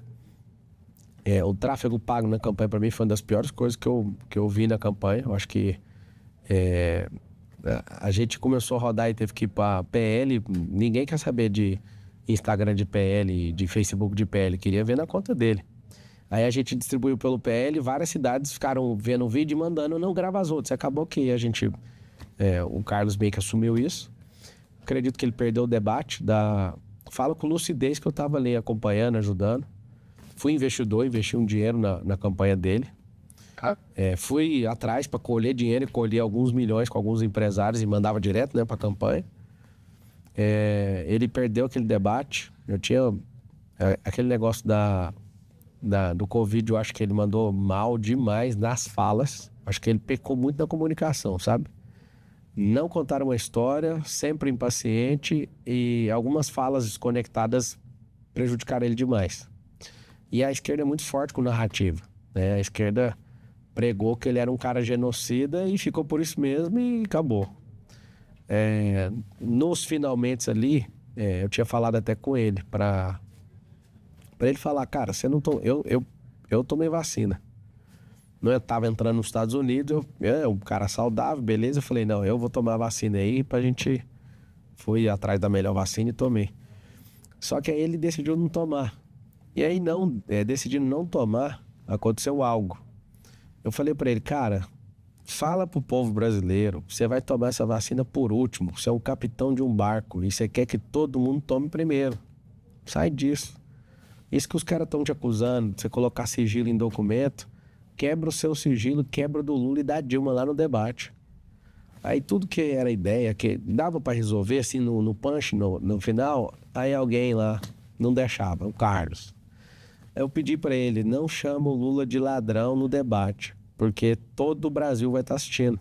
O tráfego pago na campanha para mim foi uma das piores coisas que eu vi na campanha. Eu acho que a gente começou a rodar e teve que ir para PL. Ninguém quer saber de Instagram de PL, de Facebook de PL. Queria ver na conta dele. Aí a gente distribuiu pelo PL, várias cidades ficaram vendo o vídeo e mandando, não grava as outras. Acabou que a gente... o Carlos meio que assumiu isso. Acredito que ele perdeu o debate. Falo com lucidez que eu estava ali acompanhando, ajudando. Fui investidor, investi um dinheiro na campanha dele. Fui atrás para colher dinheiro e colher alguns milhões com alguns empresários e mandava direto, né, para a campanha. Ele perdeu aquele debate. Eu tinha aquele negócio do Covid, eu acho que ele mandou mal demais nas falas. Acho que ele pecou muito na comunicação, sabe? Não contaram uma história, sempre impaciente e algumas falas desconectadas prejudicaram ele demais. E a esquerda é muito forte com narrativa, né? A esquerda pregou que ele era um cara genocida e ficou por isso mesmo e acabou. Nos finalmente ali, eu tinha falado até com ele para ele falar, cara, você não eu tomei vacina. Não, eu tava entrando nos Estados Unidos, um cara saudável, beleza. Eu falei, não, eu vou tomar a vacina aí pra gente... Fui atrás da melhor vacina e tomei. Só que aí ele decidiu não tomar. E aí, decidindo não tomar, aconteceu algo. Eu falei pra ele, cara, fala pro povo brasileiro, você vai tomar essa vacina por último. Você é um capitão de um barco e você quer que todo mundo tome primeiro. Sai disso. Isso que os caras estão te acusando, de você colocar sigilo em documento... Quebra o seu sigilo, quebra do Lula e da Dilma lá no debate. Aí tudo que era ideia, que dava para resolver assim no punch, no final, aí alguém lá não deixava, o Carlos. Eu pedi para ele, não chama o Lula de ladrão no debate, porque todo o Brasil vai estar assistindo.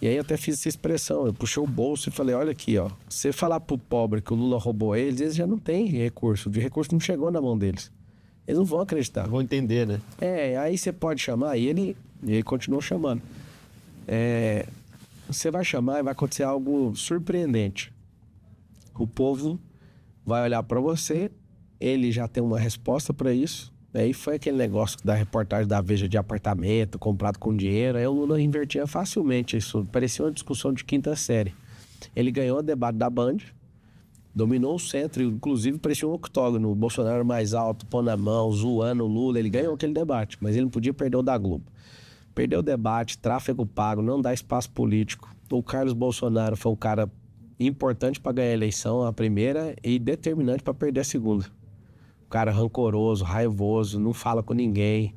E aí eu até fiz essa expressão, eu puxei o bolso e falei, olha aqui, ó, você falar pro pobre que o Lula roubou eles já não tem recurso, de recurso não chegou na mão deles. Eles não vão acreditar. Vão entender, né? Aí você pode chamar, e ele continuou chamando. Você vai chamar e vai acontecer algo surpreendente. O povo vai olhar para você, ele já tem uma resposta para isso. Aí foi aquele negócio da reportagem da Veja de apartamento, comprado com dinheiro. Aí o Lula invertia facilmente isso. Parecia uma discussão de quinta série. Ele ganhou o debate da Band, dominou o centro, inclusive parecia um octógono. O Bolsonaro mais alto, pondo a mão, zoando o Lula. Ele ganhou aquele debate, mas ele não podia perder o da Globo. Perdeu o debate, tráfego pago, não dá espaço político. O Carlos Bolsonaro foi um cara importante para ganhar a eleição, a primeira, e determinante para perder a segunda. O cara rancoroso, raivoso, não fala com ninguém,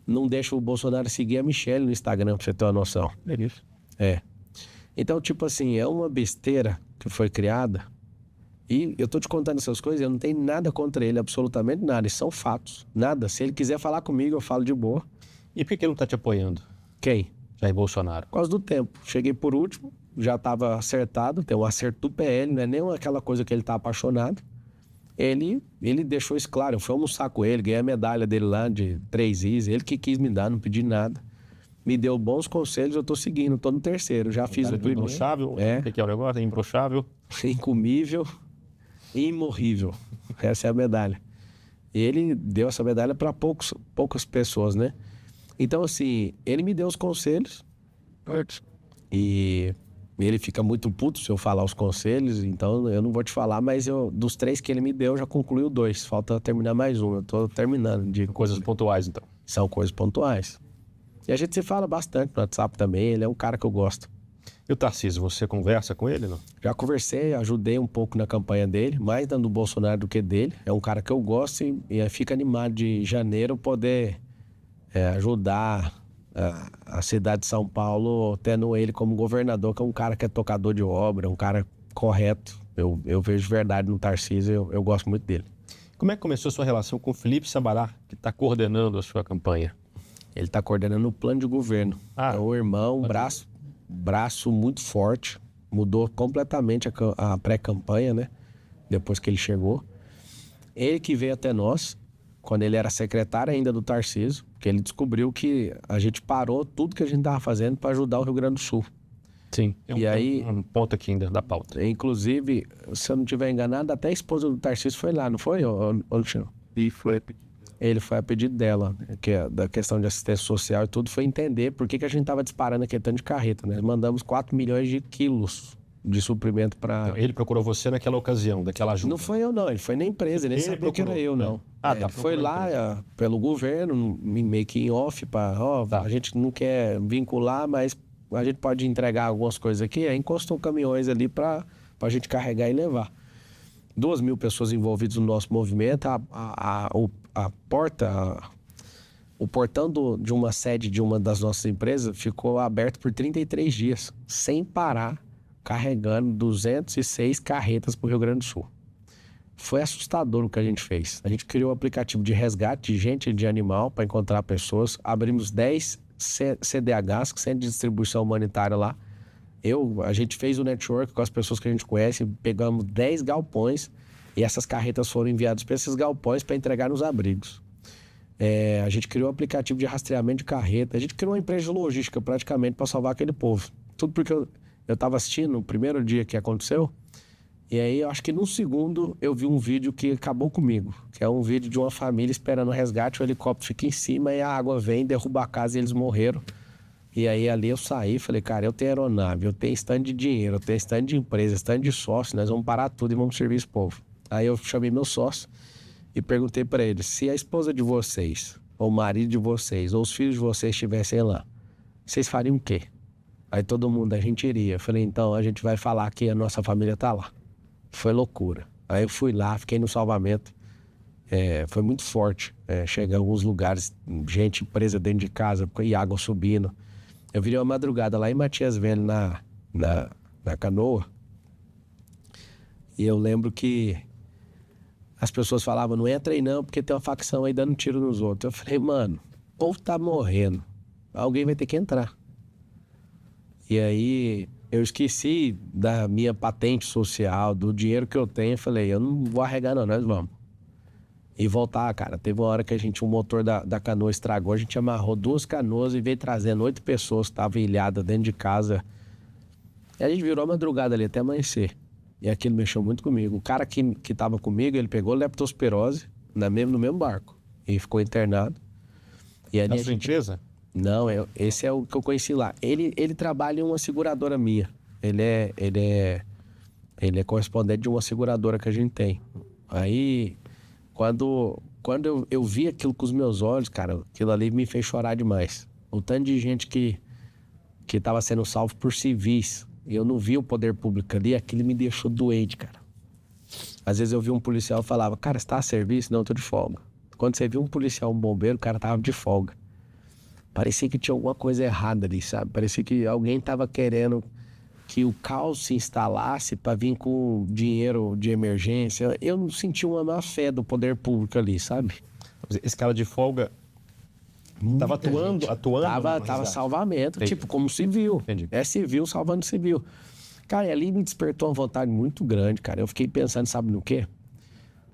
não deixa o Bolsonaro seguir a Michelle no Instagram, pra você ter uma noção. É isso. Então, tipo assim, é uma besteira que foi criada, e eu tô te contando essas coisas, eu não tenho nada contra ele, absolutamente nada, isso são fatos, nada. Se ele quiser falar comigo, eu falo de boa. E por que ele não tá te apoiando? Quem? Jair Bolsonaro. Por causa do tempo. Cheguei por último, já estava acertado, tem um acerto do PL, não é nem aquela coisa que ele tá apaixonado. Ele deixou isso claro, eu fui almoçar com ele, ganhei a medalha dele lá de 3 is, ele que quis me dar, não pedi nada. Me deu bons conselhos, eu tô seguindo, tô no terceiro, já fiz o primeiro. Imbrochável? O que é o negócio? É imbrochável? Incomível e imorrível. Essa é a medalha. Ele deu essa medalha para poucas pessoas, né? Então, assim, ele me deu os conselhos e ele fica muito puto se eu falar os conselhos, então eu não vou te falar, mas dos 3 que ele me deu, já concluiu 2. Falta terminar mais um, eu tô terminando. Coisas pontuais, então. São coisas pontuais. E a gente se fala bastante no WhatsApp também, ele é um cara que eu gosto. E o Tarcísio, você conversa com ele, não? Já conversei, ajudei um pouco na campanha dele, mais dando do Bolsonaro do que dele. É um cara que eu gosto e fica animado de janeiro poder ajudar a cidade de São Paulo, tendo ele como governador, que é um cara que é tocador de obra, um cara correto. Eu vejo verdade no Tarcísio, eu gosto muito dele. Como é que começou a sua relação com o Felipe Sabará, que está coordenando a sua campanha? Ele está coordenando o plano de governo. É o irmão, braço muito forte, mudou completamente a pré-campanha, né? Depois que ele chegou. Ele que veio até nós, quando ele era secretário ainda do Tarcísio, porque ele descobriu que a gente parou tudo que a gente estava fazendo para ajudar o Rio Grande do Sul. Sim, aí, um ponto aqui ainda da pauta. Inclusive, se eu não estiver enganado, até a esposa do Tarcísio foi lá, não foi, Alexandre? E foi. Ele foi a pedido dela, que é da questão de assistência social e tudo, foi entender por que a gente estava disparando aquele tanto de carreta, né? Mandamos 4 milhões de quilos de suprimento para... Então, ele procurou você naquela ocasião, daquela ajuda? Não foi eu, não. Ele foi na empresa, ele nem sabia que era eu, não. Foi lá pelo governo, meio que em off, a gente não quer vincular, mas a gente pode entregar algumas coisas aqui. Aí encostou caminhões ali para a gente carregar e levar. 2.000 pessoas envolvidas no nosso movimento, o portão de uma sede de uma das nossas empresas ficou aberto por 33 dias, sem parar, carregando 206 carretas para o Rio Grande do Sul. Foi assustador o que a gente fez. A gente criou um aplicativo de resgate de gente e de animal para encontrar pessoas. Abrimos 10 CDHs, Centro de Distribuição Humanitária lá. A gente fez o network com as pessoas que a gente conhece, pegamos 10 galpões e essas carretas foram enviadas para esses galpões para entregar nos abrigos. A gente criou um aplicativo de rastreamento de carreta, a gente criou uma empresa de logística praticamente para salvar aquele povo. Tudo porque eu estava assistindo no primeiro dia que aconteceu, e aí eu acho que num segundo eu vi um vídeo que acabou comigo, que é um vídeo de uma família esperando o resgate, o helicóptero fica em cima e a água vem, derruba a casa e eles morreram. E aí ali eu saí e falei, cara, eu tenho aeronave, eu tenho stand de dinheiro, eu tenho stand de empresa, stand de sócio, nós vamos parar tudo e vamos servir esse povo. Aí eu chamei meu sócio e perguntei para ele, se a esposa de vocês, ou o marido de vocês, ou os filhos de vocês estivessem lá, vocês fariam o quê? Aí todo mundo, a gente iria. Eu falei, então a gente vai falar que a nossa família tá lá. Foi loucura. Aí eu fui lá, fiquei no salvamento. Foi muito forte. Cheguei em alguns lugares, gente presa dentro de casa, e água subindo. Eu virei uma madrugada lá em Matias Velho, na canoa. E eu lembro que as pessoas falavam, não entra aí não, porque tem uma facção aí dando tiro nos outros. Eu falei, mano, o povo tá morrendo. Alguém vai ter que entrar. E aí eu esqueci da minha patente social, do dinheiro que eu tenho. Eu falei, eu não vou arregar não, nós vamos. e voltar, cara. Teve uma hora que o motor da canoa estragou, a gente amarrou 2 canoas e veio trazendo 8 pessoas que estavam ilhadas dentro de casa. E a gente virou a madrugada ali até amanhecer. E aquilo mexeu muito comigo. O cara que tava comigo, ele pegou leptospirose no mesmo barco e ficou internado. E ali na sua empresa? Não, esse é o que eu conheci lá. Ele trabalha em uma seguradora minha. Ele é correspondente de uma seguradora que a gente tem. Aí, quando eu vi aquilo com os meus olhos, cara, aquilo ali me fez chorar demais. O tanto de gente que estava sendo salvo por civis. E eu não vi o poder público ali, aquilo me deixou doente, cara. Às vezes eu vi um policial e falava, cara, você tá a serviço? Não, eu tô de folga. Quando você viu um policial, um bombeiro, o cara tava de folga. Parecia que tinha alguma coisa errada ali, sabe? Parecia que alguém tava querendo que o caos se instalasse para vir com dinheiro de emergência. Eu não senti uma má fé do poder público ali, sabe? Esse cara de folga estava atuando? Tava salvamento, Entendi. tipo, como civil. Entendi. É civil salvando civil. Cara, e ali me despertou uma vontade muito grande, cara. Eu fiquei pensando, sabe no quê?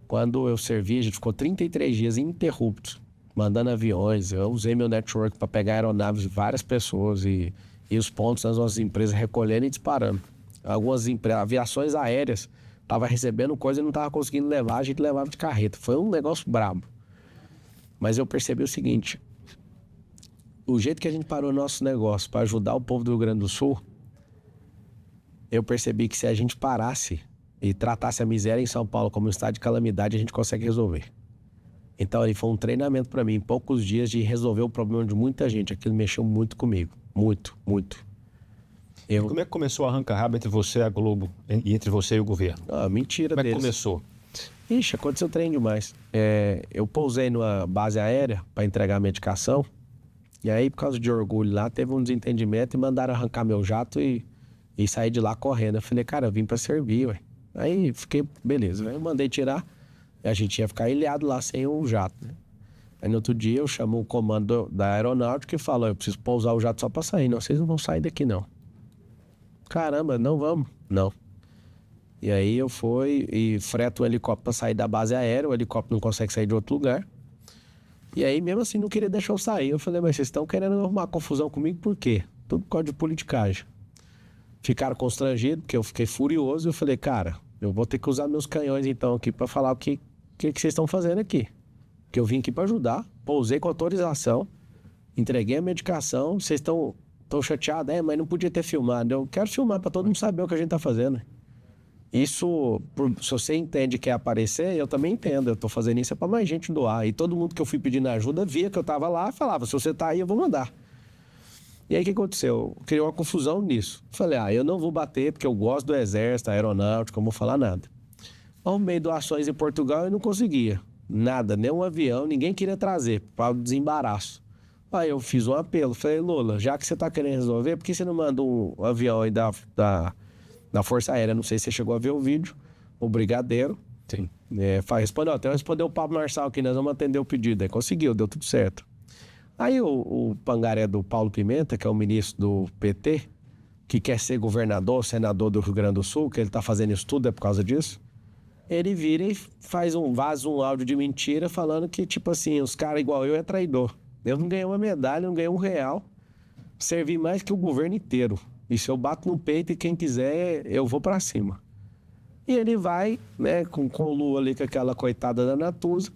Quando eu servi, a gente ficou 33 dias ininterruptos, mandando aviões. Eu usei meu network para pegar aeronaves de várias pessoas e os pontos das nossas empresas recolhendo e disparando. Algumas aviações aéreas estavam recebendo coisa e não estavam conseguindo levar, a gente levava de carreta. Foi um negócio brabo. Mas eu percebi o seguinte: o jeito que a gente parou o nosso negócio para ajudar o povo do Rio Grande do Sul, eu percebi que se a gente parasse e tratasse a miséria em São Paulo como um estado de calamidade, a gente consegue resolver. Então, ali foi um treinamento para mim, em poucos dias, de resolver o problema de muita gente. Aquilo mexeu muito comigo. Muito, muito. Como é que começou a arranca-rabo entre você e a Globo, e entre você e o governo? Mentira deles. Como é que começou? Ixi, aconteceu trem demais. Eu pousei numa base aérea para entregar medicação. E aí, por causa de orgulho lá, teve um desentendimento e mandaram arrancar meu jato e sair de lá correndo. Eu falei, cara, eu vim para servir, ué. Aí fiquei, beleza. Aí eu mandei tirar. A gente ia ficar ilhado lá sem o jato, né? Aí no outro dia eu chamo o comando da aeronáutica e falo, eu preciso pousar o jato só pra sair. Não, vocês não vão sair daqui, não. Caramba, não vamos? Não. E aí eu fui e freto um helicóptero pra sair da base aérea, o helicóptero não consegue sair de outro lugar. E aí mesmo assim não queria deixar eu sair. Eu falei, mas vocês estão querendo arrumar confusão comigo por quê? Tudo por causa de politicagem. Ficaram constrangidos, porque eu fiquei furioso. Eu falei, cara, eu vou ter que usar meus canhões então aqui pra falar o que vocês estão fazendo aqui. Que eu vim aqui para ajudar, pousei com autorização, entreguei a medicação, vocês estão chateados, mas não podia ter filmado. Eu quero filmar para todo mundo saber o que a gente tá fazendo. Isso, se você entende que é aparecer, eu também entendo. Eu tô fazendo isso para mais gente doar. E todo mundo que eu fui pedindo ajuda via que eu tava lá e falava, se você tá aí, eu vou mandar. E aí o que aconteceu? Criou uma confusão nisso. Falei, eu não vou bater porque eu gosto do exército, aeronáutica, eu não vou falar nada. Arrumei doações em Portugal e não conseguia. Nada, nem um avião, ninguém queria trazer, para o desembaraço. Aí eu fiz um apelo, falei, Lula, já que você tá querendo resolver, por que você não manda um avião aí da Força Aérea? Não sei se você chegou a ver o vídeo, o Brigadeiro. Sim. Respondeu, até respondeu o Pablo Marçal aqui, nós vamos atender o pedido. Aí conseguiu, deu tudo certo. Aí o pangaré do Paulo Pimenta, que é o ministro do PT, que quer ser governador, senador do Rio Grande do Sul, que ele tá fazendo isso tudo, é por causa disso. Ele vira e vaza um áudio de mentira falando que, tipo assim, os caras igual eu é traidor. Eu não ganhei uma medalha, não ganhei R$1. Servi mais que o governo inteiro. E se eu bato no peito e quem quiser, eu vou pra cima. E ele vai, né, com o Lula ali, com aquela coitada da Natuza,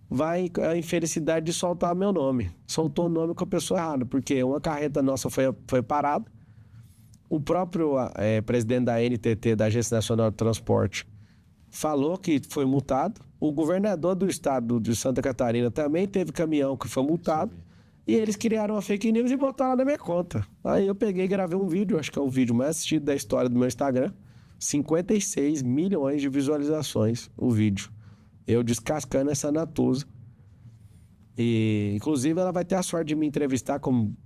vai a infelicidade de soltar meu nome. Soltou o nome com a pessoa errada, porque uma carreta nossa foi parada. O próprio presidente da NTT, da Agência Nacional de Transporte, falou que foi multado. O governador do estado de Santa Catarina também teve caminhão que foi multado. E eles criaram uma fake news e botaram na minha conta. Aí eu peguei e gravei um vídeo, acho que é o vídeo mais assistido da história do meu Instagram. 56 milhões de visualizações o vídeo. Eu descascando essa Natuza. E, inclusive, ela vai ter a sorte de me entrevistar como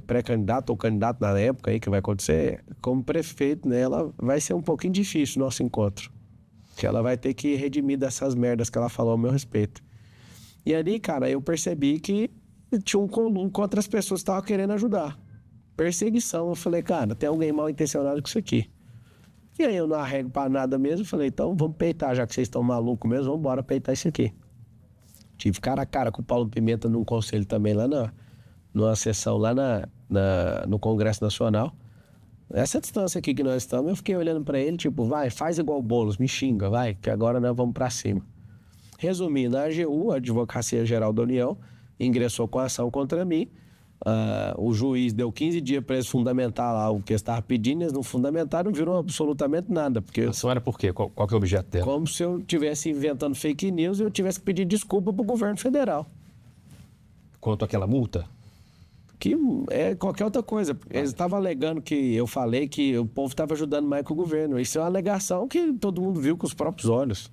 pré-candidato ou candidato na época aí que vai acontecer. Como prefeito, né? Ela vai ser um pouquinho difícil o nosso encontro. Que ela vai ter que redimir dessas merdas que ela falou ao meu respeito. E ali, cara, eu percebi que tinha um coluna contra as pessoas que estavam querendo ajudar. Perseguição. Eu falei, cara, tem alguém mal intencionado com isso aqui. E aí eu não arrego pra nada mesmo, falei, então vamos peitar, já que vocês estão malucos mesmo, vamos embora peitar isso aqui. Tive cara a cara com o Paulo Pimenta num conselho também lá numa sessão lá no Congresso Nacional. Essa distância aqui que nós estamos, eu fiquei olhando para ele, tipo, vai, faz igual o Boulos, me xinga, vai, que agora nós vvamos para cima. Resumindo, a AGU, a Advocacia Geral da União, ingressou com a ação contra mim. O juiz deu 15 dias para eles fundamentar lá o que eles estavam pedindo, eles não fundamentaram, não viram absolutamente nada. Porque A ação era por quê? Qual que é o objeto dela? como se eu estivesse inventando fake news e eu tivesse que pedir desculpa para o governo federal. Quanto àquela multa? Que é qualquer outra coisa. Eles estavam alegando que eu falei que o povo estava ajudando mais que o governo. Isso é uma alegação que todo mundo viu com os próprios olhos.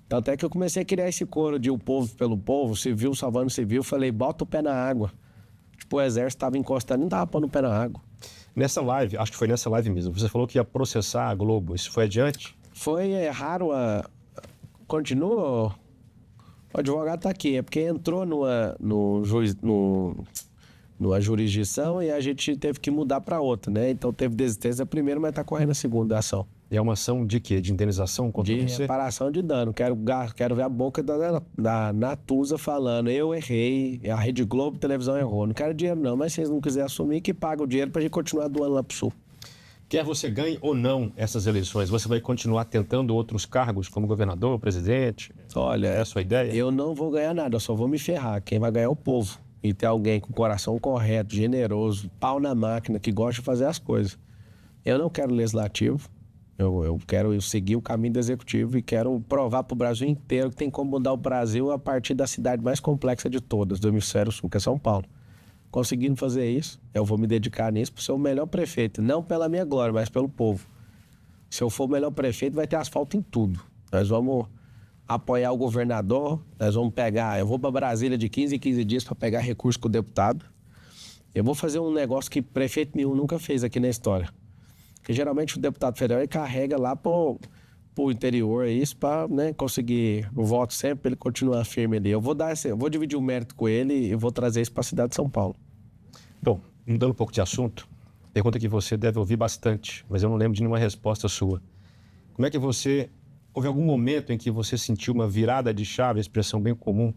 Tanto é que eu comecei a criar esse coro de o povo pelo povo, civil salvando civil. Falei, bota o pé na água. Tipo, o exército estava encostando e não estava pondo o pé na água. Nessa live, acho que foi nessa live mesmo, você falou que ia processar a Globo. Isso foi adiante? Foi raro Continua? O advogado está aqui. É porque entrou numa jurisdição e a gente teve que mudar para outra, né? Então teve desistência primeiro, mas está correndo a segunda ação. E é uma ação de quê? De indenização contra De você? reparação de dano. Quero ver a boca da Natuza falando, eu errei, a Rede Globo, televisão errou. Não quero dinheiro não, mas se vocês não quiserem assumir, que paga o dinheiro pra gente continuar doando lá pro Sul. Quer você ganhe ou não essas eleições, você vai continuar tentando outros cargos, como governador, presidente? Olha, É a sua ideia? eu não vou ganhar nada, eu só vou me ferrar. Quem vai ganhar é o povo. E ter alguém com o coração correto, generoso, pau na máquina, que gosta de fazer as coisas. Eu não quero legislativo. Eu quero seguir o caminho do executivo e quero provar para o Brasil inteiro que tem como mudar o Brasil a partir da cidade mais complexa de todas, do Hemisfério Sul, que é São Paulo. Conseguindo fazer isso, eu vou me dedicar nisso para ser o melhor prefeito. Não pela minha glória, mas pelo povo. Se eu for o melhor prefeito, vai ter asfalto em tudo. Nós vamos apoiar o governador, nós vamos pegar... Eu vou para Brasília de 15 em 15 dias para pegar recurso com o deputado. Eu vou fazer um negócio que prefeito nenhum nunca fez aqui na história. Porque geralmente o deputado federal ele carrega lá pro interior isso para, né, conseguir o voto sempre, para ele continuar firme ali. Eu vou dividir o mérito com ele e vou trazer isso para a cidade de São Paulo. Bom, mudando um pouco de assunto, pergunta que você deve ouvir bastante, mas eu não lembro de nenhuma resposta sua. Como é que houve algum momento em que você sentiu uma virada de chave, expressão bem comum,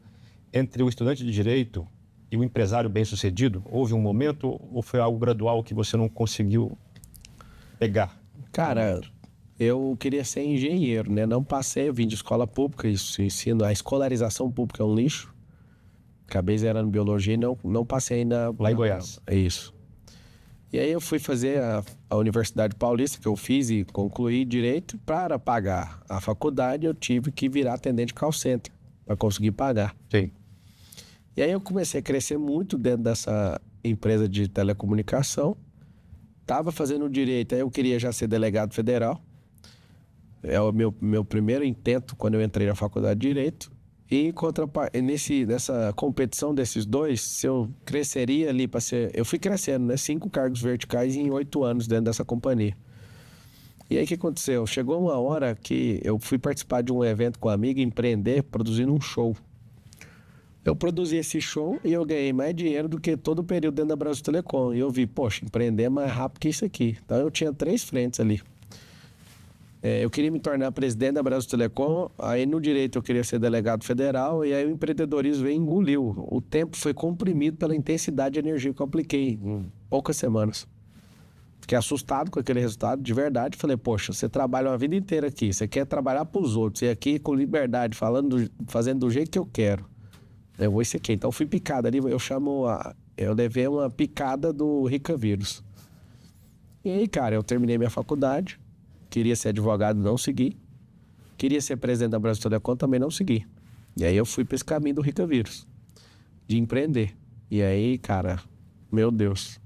entre o estudante de direito e o empresário bem-sucedido? Houve um momento ou foi algo gradual que você não conseguiu pegar? Cara, eu queria ser engenheiro, né? Não passei, eu vim de escola pública, isso ensino, a escolarização pública é um lixo. Acabei zerando biologia e não passei ainda... Lá em Goiás. Isso. E aí eu fui fazer a Universidade Paulista, que eu fiz e concluí direito. Para pagar a faculdade, eu tive que virar atendente call center para conseguir pagar. Sim. E aí eu comecei a crescer muito dentro dessa empresa de telecomunicação. Estava fazendo direito, aí eu queria já ser delegado federal. É o meu primeiro intento quando eu entrei na faculdade de Direito. E nessa competição desses dois, se eu cresceria ali para ser... Eu fui crescendo, né? 5 cargos verticais em 8 anos dentro dessa companhia. E aí o que aconteceu? Chegou uma hora que eu fui participar de um evento com a amiga, empreender, produzindo um show. Eu produzi esse show e eu ganhei mais dinheiro do que todo o período dentro da Brasil Telecom. E eu vi, poxa, empreender é mais rápido que isso aqui. Então eu tinha 3 frentes ali. Eu queria me tornar presidente da Brasil Telecom, aí no direito eu queria ser delegado federal, e aí o empreendedorismo veio e engoliu. O tempo foi comprimido pela intensidade de energia que eu apliquei em poucas semanas. Fiquei assustado com aquele resultado, de verdade. Falei, poxa, você trabalha uma vida inteira aqui, você quer trabalhar para os outros, e aqui com liberdade, fazendo do jeito que eu quero. Eu vou isso aqui. Então fui picado ali, eu levei uma picada do Rica Vírus. E aí, cara, eu terminei minha faculdade. Queria ser advogado, não segui. Queria ser presidente da Brasil Telecom, também não segui. E aí eu fui para esse caminho do Rica Vírus, de empreender. E aí, cara, meu Deus,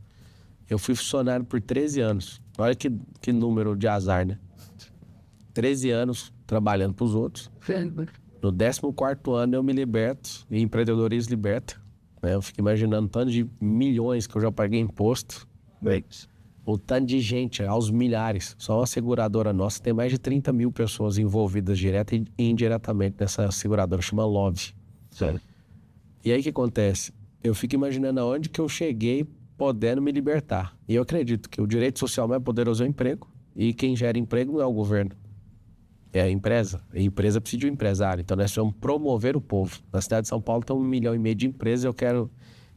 eu fui funcionário por 13 anos. Olha que número de azar, né? 13 anos trabalhando para os outros. No 14º ano eu me liberto, e empreendedorismo liberta. Eu fico imaginando tanto de milhões que eu já paguei imposto. O tanto de gente, aos milhares. Só uma seguradora nossa tem mais de 30 mil pessoas envolvidas direta e indiretamente nessa seguradora, chama Love. Sério? E aí o que acontece? Eu fico imaginando aonde que eu cheguei podendo me libertar. E eu acredito que o direito social mais poderoso é o emprego. E quem gera emprego não é o governo. É a empresa. A empresa precisa de um empresário. Então, nós vamos promover o povo. Na cidade de São Paulo tem 1,5 milhão de empresas. Eu quero,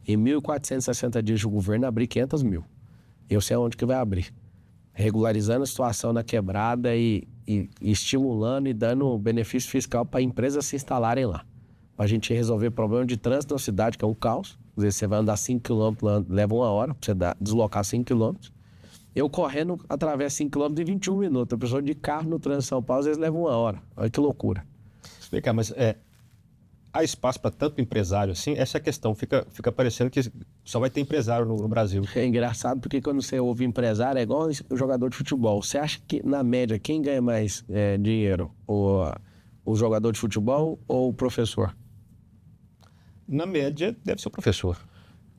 em 1.460 dias de governo, abrir 500 mil. Eu sei aonde que vai abrir. Regularizando a situação na quebrada e estimulando e dando benefício fiscal para empresas se instalarem lá. Para a gente resolver problema de trânsito na cidade, que é um caos. Às vezes você vai andar 5 km, leva 1 hora para você deslocar 5 km. Eu correndo, atravesso 5 km em 21 minutos. A pessoa de carro no trânsito de São Paulo, às vezes leva 1 hora. Olha que loucura. Explica, mas há espaço para tanto empresário assim? Essa é a questão. Fica parecendo que só vai ter empresário no Brasil. É engraçado porque quando você ouve empresário, é igual o jogador de futebol. Você acha que, na média, quem ganha mais dinheiro? O jogador de futebol ou o professor? Na média, deve ser o professor.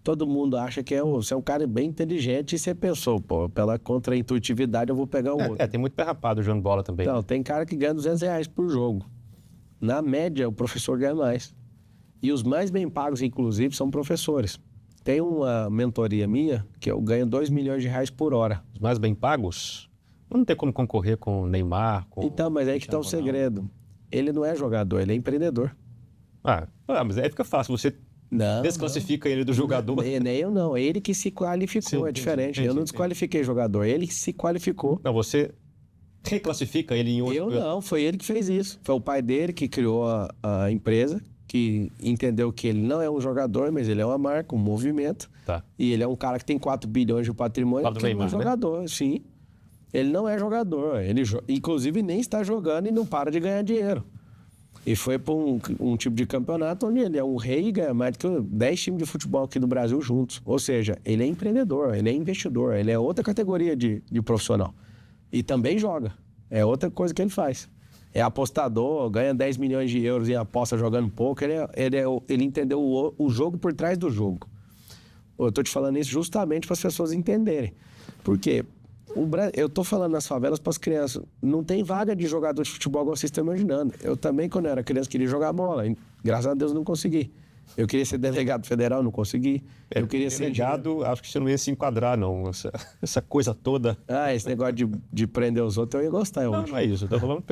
Todo mundo acha que você é um cara bem inteligente e você pensou, pô, pela contraintuitividade eu vou pegar o outro. Tem muito pé rapado jogando bola também. Então, tem cara que ganha R$200 por jogo. Na média, o professor ganha mais. E os mais bem pagos, inclusive, são professores. Tem uma mentoria minha que eu ganho R$2 milhões por hora. Os mais bem pagos? Não tem como concorrer com o Neymar, com... Então, mas aí que está o segredo. Ele não é jogador, ele é empreendedor. Mas aí fica fácil, você desclassifica ele do jogador. Nem eu não, ele que se qualificou, Sim, é diferente. sim, eu não desqualifiquei jogador, ele que se qualificou. Não, você reclassifica ele em outro... Eu não, foi ele que fez isso. Foi o pai dele que criou a empresa, que entendeu que ele não é um jogador, mas ele é uma marca, um movimento. Tá. E ele é um cara que tem 4 bilhões de patrimônio, que Neymar, é um jogador, né? Sim. Ele não é jogador, ele inclusive nem está jogando e não para de ganhar dinheiro. E foi para um tipo de campeonato onde ele é um rei e ganha mais do que 10 times de futebol aqui do Brasil juntos. Ou seja, ele é empreendedor, ele é investidor, ele é outra categoria de profissional. E também joga. É outra coisa que ele faz. É apostador, ganha 10 milhões de euros em aposta jogando pouco. Ele entendeu o jogo por trás do jogo. Eu estou te falando isso justamente para as pessoas entenderem. Por quê? Eu tô falando nas favelas para as crianças. Não tem vaga de jogador de futebol igual vocês estão imaginando. Eu também, quando eu era criança, queria jogar bola. E, graças a Deus, não consegui. Eu queria ser delegado federal, não consegui. Eu queria ser delegado, acho que você não ia se enquadrar, não. Essa coisa toda. Esse negócio de prender os outros, eu ia gostar. Não é isso. Eu tô falando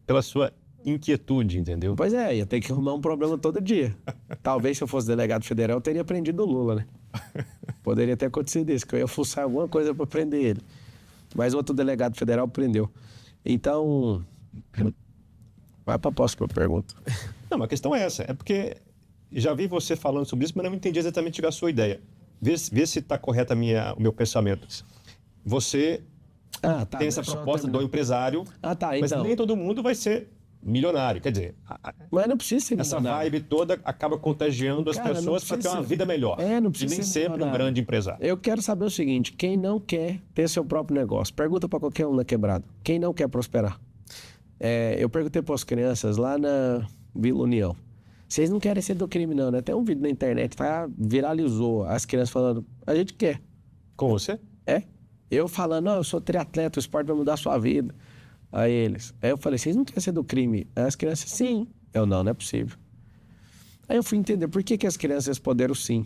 pela sua inquietude, entendeu? Pois é, ia ter que arrumar um problema todo dia. Talvez, se eu fosse delegado federal, eu teria prendido o Lula, né? Poderia ter acontecido isso, que eu ia fuçar alguma coisa para prender ele. Mas outro delegado federal prendeu. Então, vai para a próxima pergunta. Não, a questão é essa. É porque já vi você falando sobre isso, mas não entendi exatamente a sua ideia. Vê se está correto o meu pensamento. Você tem essa proposta do empresário, mas nem todo mundo vai ser milionário. Quer dizer, mas não precisa ser essa vibe toda acaba contagiando as pessoas para ter uma vida melhor. Não precisa e nem sempre um grande empresário. Eu quero saber o seguinte: quem não quer ter seu próprio negócio? Pergunta para qualquer um na quebrada. Quem não quer prosperar? Eu perguntei para as crianças lá na Vila União. Vocês não querem ser do crime, não, né? Tem um vídeo na internet, viralizou. As crianças falando, a gente quer. Com você? Eu falando, eu sou triatleta, o esporte vai mudar a sua vida. Aí eu falei, vocês não querem ser do crime? Aí as crianças, sim. Não é possível. Aí eu fui entender por que as crianças responderam sim.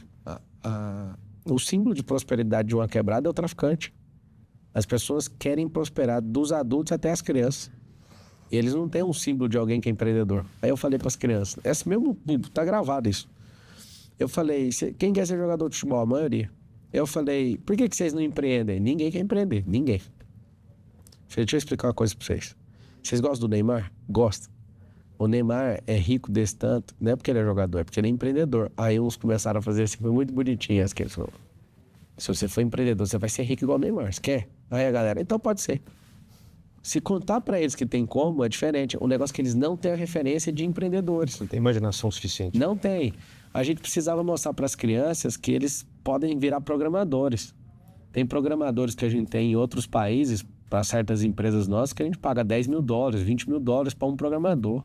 O símbolo de prosperidade de uma quebrada é o traficante. As pessoas querem prosperar, dos adultos até as crianças. E eles não têm um símbolo de alguém que é empreendedor. Aí eu falei para as crianças, esse mesmo público, tá gravado isso. Eu falei, quem quer ser jogador de futebol? A maioria. Eu falei, por que vocês não empreendem? Ninguém quer empreender, ninguém. Deixa eu explicar uma coisa para vocês. Vocês gostam do Neymar? Gostam. O Neymar é rico desse tanto, não é porque ele é jogador, é porque ele é empreendedor. Aí uns começaram a fazer assim, foi muito bonitinho. As crianças falaram, se você for empreendedor, você vai ser rico igual o Neymar, você quer? Aí a galera, então pode ser. Se contar para eles que tem como, é diferente. O negócio é que eles não têm a referência de empreendedores. Não tem imaginação suficiente. Não tem. A gente precisava mostrar para as crianças que eles podem virar programadores. Tem programadores que a gente tem em outros países, para certas empresas nossas, que a gente paga $10 mil, $20 mil para um programador.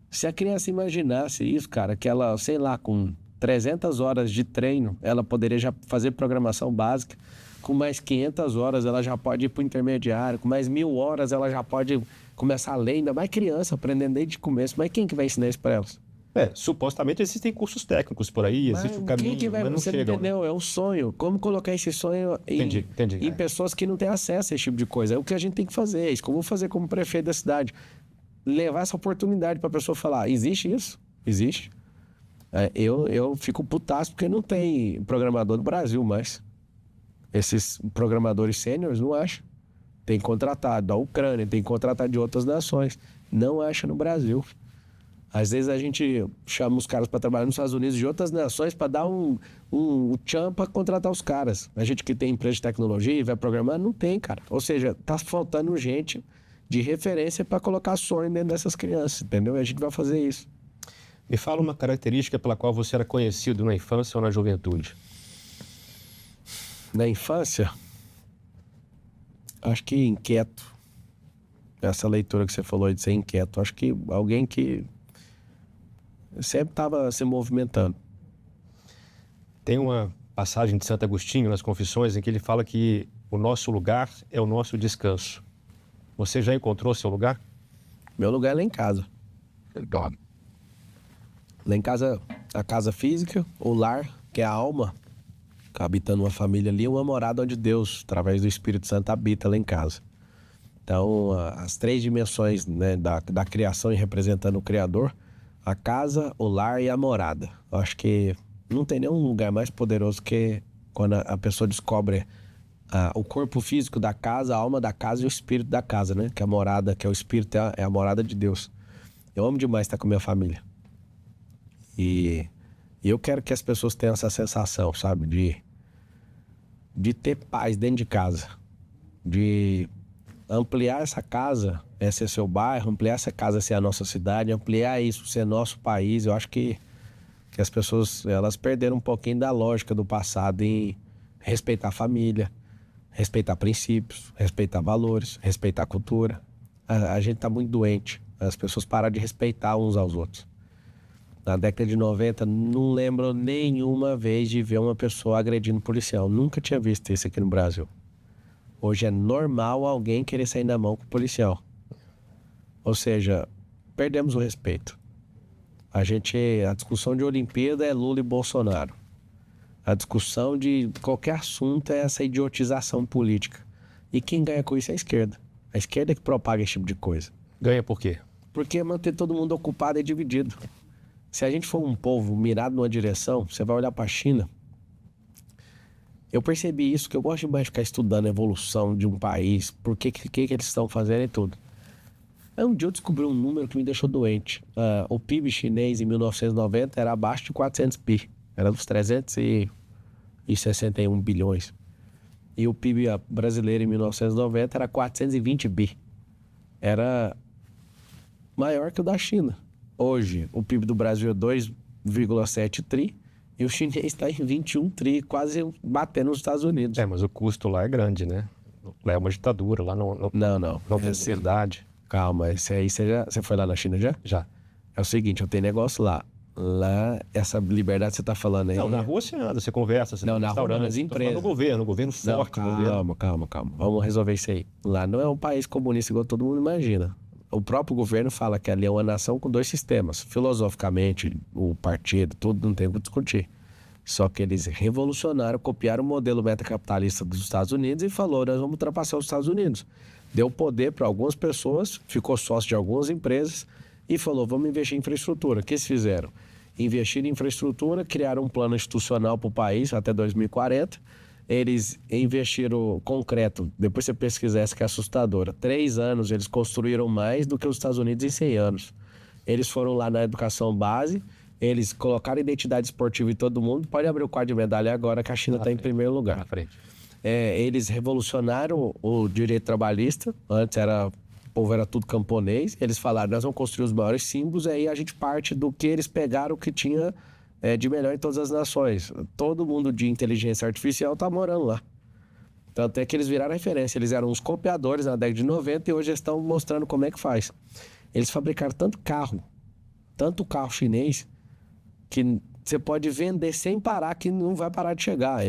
Se a criança imaginasse isso, cara, que ela, sei lá, com 300 horas de treino, ela poderia já fazer programação básica. Com mais 500 horas, ela já pode ir para o intermediário. Com mais 1.000 horas, ela já pode começar a ler. Ainda mais criança, aprendendo desde o começo. Mas quem que vai ensinar isso para elas? Supostamente existem cursos técnicos por aí, existe o caminho, mas não você chegam. entendeu? É um sonho. Como colocar esse sonho Entendi. em pessoas que não têm acesso a esse tipo de coisa? É o que a gente tem que fazer. É isso que eu vou fazer como prefeito da cidade. Levar essa oportunidade para a pessoa falar, existe isso? Existe. Eu fico putaço porque não tem programador no Brasil mais. Esses programadores sêniores não acham. Tem contratado da Ucrânia, tem contratado de outras nações. Não acha no Brasil. Às vezes a gente chama os caras para trabalhar nos Estados Unidos de outras nações para dar um tchan para contratar os caras. A gente que tem empresa de tecnologia e vai programar, não tem, cara. Ou seja, tá faltando gente de referência para colocar sonho dentro dessas crianças, entendeu? E a gente vai fazer isso. Me fala uma característica pela qual você era conhecido na infância ou na juventude. Na infância, acho que inquieto. Essa leitura que você falou de ser inquieto. Acho que alguém que sempre estava se movimentando. Tem uma passagem de Santo Agostinho nas Confissões em que ele fala que o nosso lugar é o nosso descanso. Você já encontrou seu lugar? Meu lugar é lá em casa. Lá em casa, a casa física, o lar, que é a alma, que habitando uma família ali, uma morada onde Deus, através do Espírito Santo, habita lá em casa. Então, as três dimensões, né, da criação e representando o Criador, a casa, o lar e a morada. Eu acho que não tem nenhum lugar mais poderoso que quando a pessoa descobre o corpo físico da casa, a alma da casa e o espírito da casa, né? Que a morada, que é o espírito, é a morada de Deus. Eu amo demais estar com a minha família. E eu quero que as pessoas tenham essa sensação, sabe? De ter paz dentro de casa. De ampliar essa casa, esse é seu bairro, ampliar essa casa ser a nossa cidade, ampliar isso ser nosso país. Eu acho que as pessoas, elas perderam um pouquinho da lógica do passado em respeitar a família, respeitar princípios, respeitar valores, respeitar a cultura. A gente tá muito doente. As pessoas pararam de respeitar uns aos outros. Na década de 90, não lembro nenhuma vez de ver uma pessoa agredindo um policial. Nunca tinha visto isso aqui no Brasil. Hoje é normal alguém querer sair na mão com o policial. Ou seja, perdemos o respeito. A discussão de Olimpíada é Lula e Bolsonaro. A discussão de qualquer assunto é essa idiotização política. E quem ganha com isso é a esquerda. A esquerda é que propaga esse tipo de coisa. Ganha por quê? Porque manter todo mundo ocupado e dividido. Se a gente for um povo mirado numa direção, você vai olhar para a China. Eu percebi isso, que eu gosto demais de ficar estudando a evolução de um país, por que eles estão fazendo e tudo. Aí um dia eu descobri um número que me deixou doente. O PIB chinês em 1990 era abaixo de 400 bi. Era dos 361 bilhões. E o PIB brasileiro em 1990 era 420 bi. Era maior que o da China. Hoje, o PIB do Brasil é 2,7 tri e o chinês está em 21 tri, quase batendo nos Estados Unidos. Mas o custo lá é grande, né? Lá é uma ditadura, lá não tem liberdade. Calma, esse aí você foi lá na China já? Já. É o seguinte, eu tenho negócio lá. Lá, essa liberdade que você está falando aí... Não, na rua você anda, você conversa, você não, na rua nas empresas. No governo forte. Calma. Vamos resolver isso aí. Lá não é um país comunista igual todo mundo imagina. O próprio governo fala que ali é uma nação com dois sistemas. Filosoficamente, o partido, tudo não tem o que discutir. Só que eles revolucionaram, copiaram o modelo metacapitalista dos Estados Unidos e falou, nós vamos ultrapassar os Estados Unidos. Deu poder para algumas pessoas, ficou sócio de algumas empresas e falou, vamos investir em infraestrutura. O que eles fizeram? Investir em infraestrutura, criaram um plano institucional para o país até 2040. Eles investiram concreto, depois você pesquisar essa que é assustadora. 3 anos eles construíram mais do que os Estados Unidos em 100 anos. Eles foram lá na educação base, eles colocaram identidade esportiva em todo mundo. Pode abrir o quadro de medalha agora que a China está em primeiro lugar. Na frente. Eles revolucionaram o direito trabalhista. Antes o povo era tudo camponês. Eles falaram, nós vamos construir os maiores símbolos. Aí a gente parte do que eles pegaram, o que tinha de melhor em todas as nações. Todo mundo de inteligência artificial está morando lá. Tanto é que eles viraram referência. Eles eram uns copiadores na década de 90 e hoje eles estão mostrando como é que faz. Eles fabricaram tanto carro chinês, que você pode vender sem parar, que não vai parar de chegar.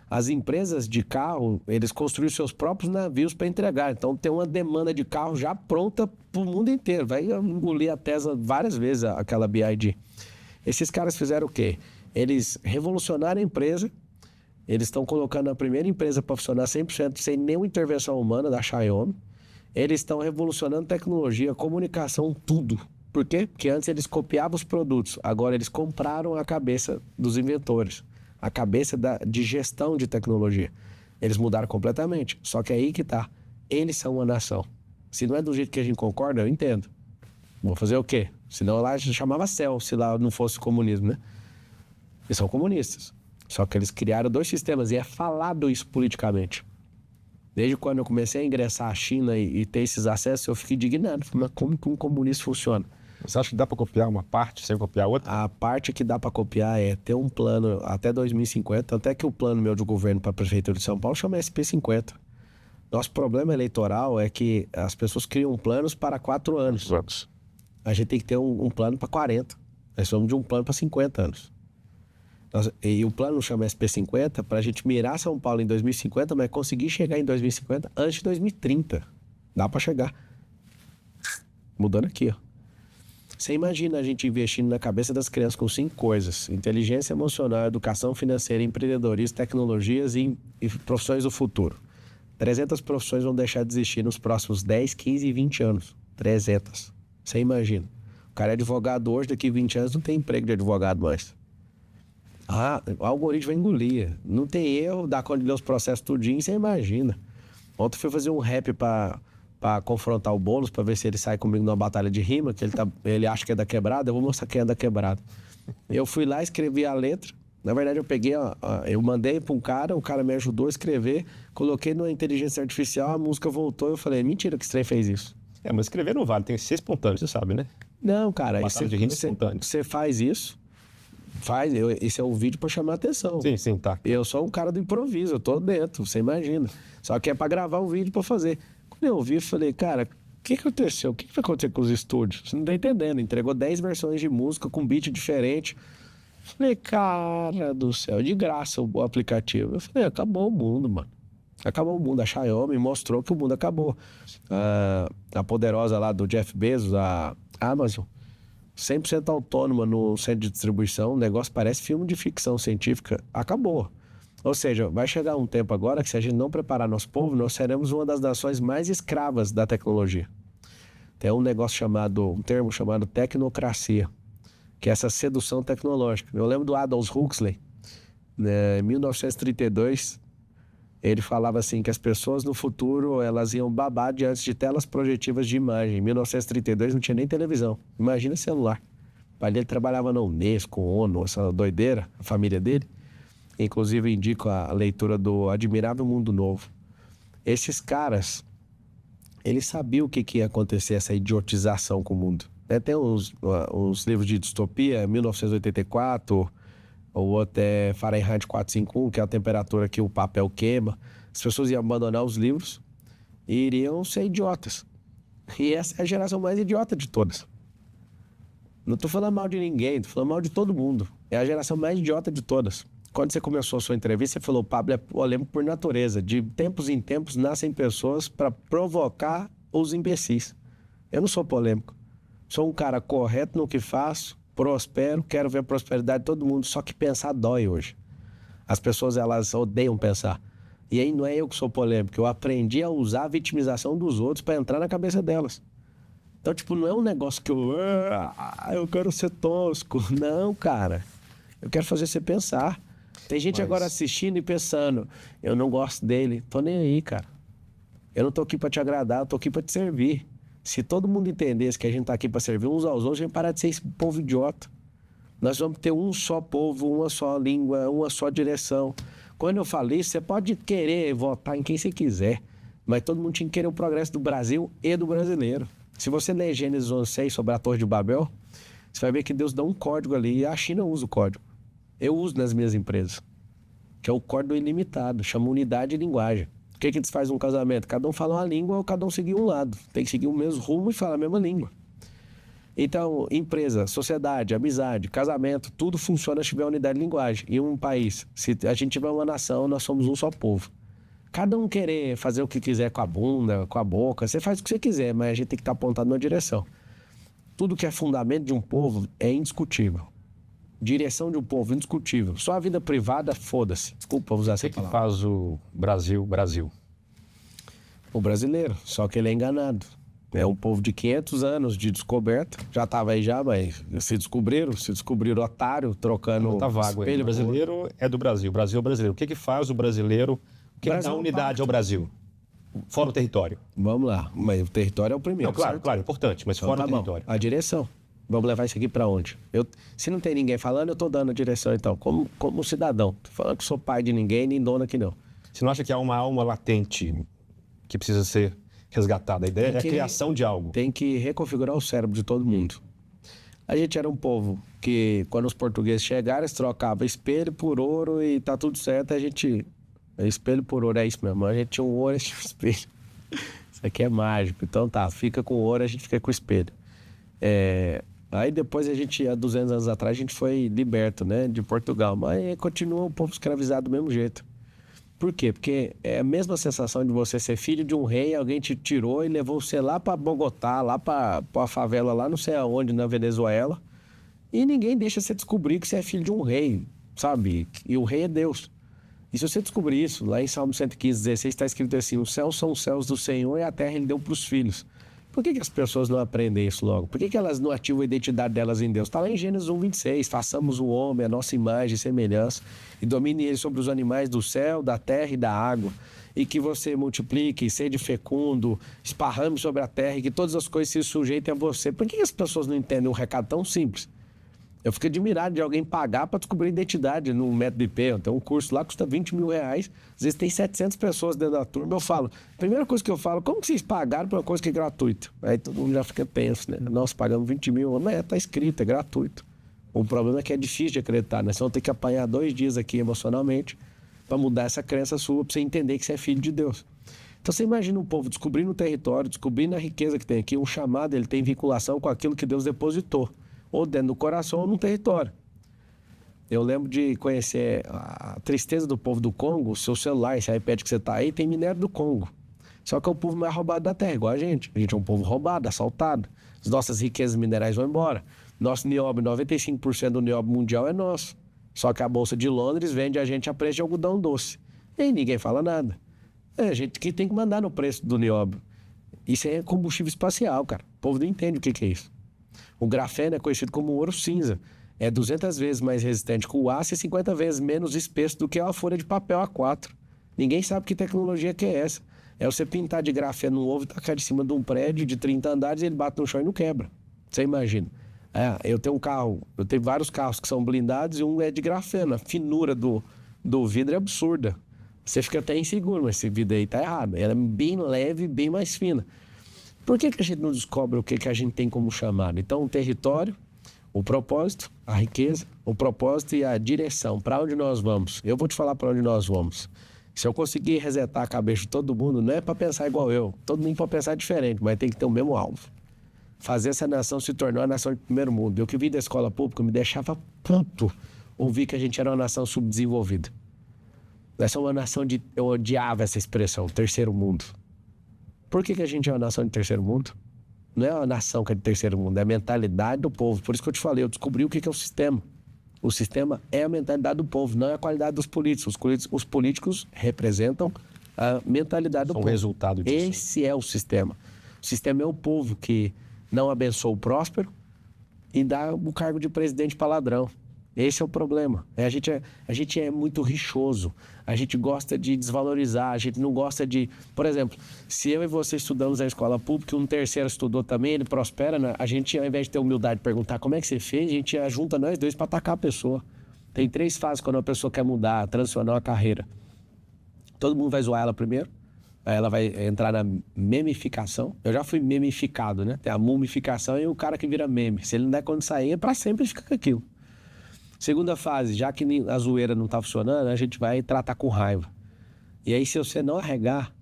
As empresas de carro, eles construíram seus próprios navios para entregar. Então tem uma demanda de carro já pronta para o mundo inteiro. Vai engolir a Tesla várias vezes, aquela BYD. Esses caras fizeram o quê? Eles revolucionaram a empresa, eles estão colocando a primeira empresa para funcionar 100% sem nenhuma intervenção humana da Xiaomi. Eles estão revolucionando tecnologia, comunicação, tudo. Por quê? Porque antes eles copiavam os produtos, agora eles compraram a cabeça dos inventores, a cabeça de gestão de tecnologia. Eles mudaram completamente, só que é aí que tá. Eles são uma nação. Se não é do jeito que a gente concorda, eu entendo. Vou fazer o quê? Senão lá a gente chamava céu, se lá não fosse comunismo, né? Eles são comunistas. Só que eles criaram 2 sistemas e é falado isso politicamente. Desde quando eu comecei a ingressar à China e ter esses acessos, eu fiquei indignado. Mas como que um comunista funciona? Você acha que dá para copiar uma parte sem copiar outra? A parte que dá para copiar é ter um plano até 2050, até que o plano meu de governo para a Prefeitura de São Paulo chama SP50. Nosso problema eleitoral é que as pessoas criam planos para 4 anos. A gente tem que ter um plano para 40. Nós somos de um plano para 50 anos. E o plano chama SP50 para a gente mirar São Paulo em 2050, mas conseguir chegar em 2050 antes de 2030. Dá para chegar. Mudando aqui, ó. Você imagina a gente investindo na cabeça das crianças com 5 coisas: inteligência emocional, educação financeira, empreendedorismo, tecnologias e profissões do futuro. 300 profissões vão deixar de existir nos próximos 10, 15 e 20 anos. 300. Você imagina. O cara é advogado hoje, daqui a 20 anos não tem emprego de advogado mais. O algoritmo vai engolir. Não tem erro, dá conta de ler os processos tudinho, você imagina. Ontem eu fui fazer um rap pra confrontar o Boulos, pra ver se ele sai comigo numa batalha de rima, que ele acha que é da quebrada, eu vou mostrar quem é da quebrada. Eu fui lá, escrevi a letra. Na verdade, eu peguei, eu mandei pra um cara, o cara me ajudou a escrever, coloquei numa inteligência artificial, a música voltou, eu falei, mentira que esse trem fez isso. Mas escrever não vale, tem que ser espontâneo, você sabe, né? Não, cara, você faz isso, esse é o vídeo pra chamar a atenção. Sim, tá. Eu sou um cara do improviso, eu tô dentro, você imagina. Só que é pra gravar o vídeo pra fazer. Quando eu ouvi, eu falei, cara, o que aconteceu? O que vai acontecer com os estúdios? Você não tá entendendo. Entregou 10 versões de música com beat diferente. Falei, cara do céu, de graça o aplicativo. Eu falei, acabou o mundo, mano. Acabou o mundo. A Xiaomi mostrou que o mundo acabou. A poderosa lá do Jeff Bezos, a Amazon, 100% autônoma no centro de distribuição. O negócio parece filme de ficção científica. Acabou. Ou seja, vai chegar um tempo agora que, se a gente não preparar nosso povo, nós seremos uma das nações mais escravas da tecnologia. Tem um termo chamado tecnocracia, que é essa sedução tecnológica. Eu lembro do Aldous Huxley, né, em 1932, ele falava assim, que as pessoas no futuro, elas iam babar diante de telas projetivas de imagem. Em 1932 não tinha nem televisão, imagina celular. O pai dele trabalhava na Unesco, ONU, essa doideira, a família dele. Inclusive, indico a leitura do Admirável Mundo Novo. Esses caras, eles sabiam o que ia acontecer, essa idiotização com o mundo. Tem uns livros de distopia, 1984, ou outro é Fahrenheit 451, que é a temperatura que o papel queima. As pessoas iam abandonar os livros e iriam ser idiotas. E essa é a geração mais idiota de todas. Não estou falando mal de ninguém, estou falando mal de todo mundo. É a geração mais idiota de todas. Quando você começou a sua entrevista, você falou, Pablo é polêmico por natureza. De tempos em tempos nascem pessoas para provocar os imbecis. Eu não sou polêmico. Sou um cara correto no que faço, prospero, quero ver a prosperidade de todo mundo. Só que pensar dói hoje. As pessoas, elas odeiam pensar. E aí não é eu que sou polêmico. Eu aprendi a usar a vitimização dos outros para entrar na cabeça delas. Então, tipo, não é um negócio que eu quero ser tosco. Não, cara. Eu quero fazer você pensar. Tem gente agora assistindo e pensando, eu não gosto dele. Tô nem aí, cara. Eu não tô aqui pra te agradar, eu tô aqui pra te servir. Se todo mundo entendesse que a gente tá aqui pra servir uns aos outros, a gente parar de ser esse povo idiota. Nós vamos ter um só povo, uma só língua, uma só direção. Quando eu falei isso, você pode querer votar em quem você quiser, mas todo mundo tinha que querer o progresso do Brasil e do brasileiro. Se você ler Gênesis 11:6 sobre a Torre de Babel, você vai ver que Deus dá um código ali e a China usa o código. Eu uso nas minhas empresas, que é o código ilimitado, chama unidade de linguagem. O que eles fazem num casamento? Cada um fala uma língua ou cada um seguir um lado. Tem que seguir o mesmo rumo e falar a mesma língua. Então, empresa, sociedade, amizade, casamento, tudo funciona se tiver unidade de linguagem. E um país, se a gente tiver uma nação, nós somos um só povo. Cada um querer fazer o que quiser com a bunda, com a boca, você faz o que você quiser, mas a gente tem que estar apontado numa direção. Tudo que é fundamento de um povo é indiscutível. direção de um povo indiscutível. Só a vida privada, foda-se. Desculpa usar essa palavra. O que faz o Brasil? O brasileiro, só que ele é enganado. É um povo de 500 anos de descoberta. Já estava aí já, mas se descobriram otário, trocando Tá vago aí. O brasileiro é do Brasil, o Brasil é o brasileiro. O que faz o brasileiro? O que dá unidade ao Brasil? Fora o território. Vamos lá, mas o território é o primeiro. Não, claro, é importante, mas fora o território. A direção. Vamos levar isso aqui para onde? Se não tem ninguém falando, eu tô dando a direção então, como cidadão. Tô falando que sou pai de ninguém, nem dona aqui não. Você não acha que há uma alma latente que precisa ser resgatada? A ideia é a criação de algo. Tem que reconfigurar o cérebro de todo mundo. A gente era um povo que, quando os portugueses chegaram, eles trocavam espelho por ouro e tá tudo certo. A gente... Espelho por ouro, é isso mesmo. A gente tinha um ouro e tinha um espelho. Isso aqui é mágico. Então tá, fica com ouro, a gente fica com espelho. Aí depois a gente, há 200 anos atrás, a gente foi liberto, né, de Portugal. Mas continua o povo escravizado do mesmo jeito. Por quê? Porque é a mesma sensação de você ser filho de um rei, alguém te tirou e levou você lá para Bogotá, lá para a favela, lá não sei aonde, na Venezuela. E ninguém deixa você descobrir que você é filho de um rei, sabe? E o rei é Deus. E se você descobrir isso, lá em Salmo 115, 16, está escrito assim: os céus são os céus do Senhor e a terra ele deu para os filhos. Por que as pessoas não aprendem isso logo? Por que elas não ativam a identidade delas em Deus? Está lá em Gênesis 1, 26. Façamos o homem, a nossa imagem e semelhança, e domine ele sobre os animais do céu, da terra e da água. E que você multiplique, seja fecundo, esparrame sobre a terra, e que todas as coisas se sujeitem a você. Por que as pessoas não entendem um recado tão simples? Eu fico admirado de alguém pagar para descobrir identidade no método IP. Tem um curso lá que custa 20 mil reais. Às vezes tem 700 pessoas dentro da turma. Eu falo, primeira coisa que eu falo, como que vocês pagaram por uma coisa que é gratuita? Aí todo mundo já fica tenso, né? Nós pagamos 20 mil. Mas tá escrito, é gratuito. O problema é que é difícil de acreditar, né? Você vai ter que apanhar 2 dias aqui emocionalmente para mudar essa crença sua, para você entender que você é filho de Deus. Então você imagina um povo descobrindo o território, descobrindo a riqueza que tem aqui, um chamado, ele tem vinculação com aquilo que Deus depositou, ou dentro do coração ou no território. Eu lembro de conhecer a tristeza do povo do Congo. O seu celular, esse iPad que você está aí, tem minério do Congo. Só que é o povo mais roubado da terra, igual a gente. A gente é um povo roubado, assaltado. As nossas riquezas minerais vão embora. Nosso nióbio, 95% do nióbio mundial é nosso. Só que a Bolsa de Londres vende a gente a preço de algodão doce. E aí ninguém fala nada. É a gente que tem que mandar no preço do nióbio. Isso é combustível espacial, cara. O povo não entende o que é isso. O grafeno é conhecido como ouro cinza. É 200 vezes mais resistente que o aço e 50 vezes menos espesso do que uma folha de papel A4. Ninguém sabe que tecnologia que é essa. É você pintar de grafeno no ovo e tacar de cima de um prédio de 30 andares e ele bate no chão e não quebra. Você imagina. Eu tenho um carro, eu tenho vários carros que são blindados e um é de grafeno. A finura do vidro é absurda. Você fica até inseguro, mas esse vidro aí tá errado. Ela é bem leve, bem mais fina. Por que a gente não descobre o que a gente tem como chamado? Então, o território, o propósito, a riqueza, o propósito e a direção. Para onde nós vamos? Eu vou te falar para onde nós vamos. Se eu conseguir resetar a cabeça de todo mundo, não é para pensar igual eu. Todo mundo pode pensar diferente, mas tem que ter o mesmo alvo. Fazer essa nação se tornar uma nação de primeiro mundo. Eu que vim da escola pública me deixava puto ouvir que a gente era uma nação subdesenvolvida. Essa é uma nação de... Eu odiava essa expressão, terceiro mundo. Por que a gente é uma nação de terceiro mundo? Não é uma nação que é de terceiro mundo, é a mentalidade do povo. Por isso que eu te falei, eu descobri o que é o sistema. O sistema é a mentalidade do povo, não é a qualidade dos políticos. Os políticos representam a mentalidade do povo. São o resultado disso. Esse é o sistema. O sistema é o povo que não abençoa o próspero e dá o cargo de presidente para ladrão. Esse é o problema. A gente é muito rixoso. A gente gosta de desvalorizar. A gente não gosta de... Por exemplo, se eu e você estudamos na escola pública e um terceiro estudou também, ele prospera, né? A gente, ao invés de ter humildade de perguntar como é que você fez, a gente junta nós dois para atacar a pessoa. Tem 3 fases quando uma pessoa quer mudar, transicionar uma carreira. Todo mundo vai zoar ela primeiro. Aí ela vai entrar na memificação. Eu já fui memificado, né? Tem a mumificação e o cara que vira meme. Se ele não der quando sair, é para sempre, ele fica com aquilo. Segunda fase, já que a zoeira não está funcionando, a gente vai tratar com raiva. E aí, se você não arregar,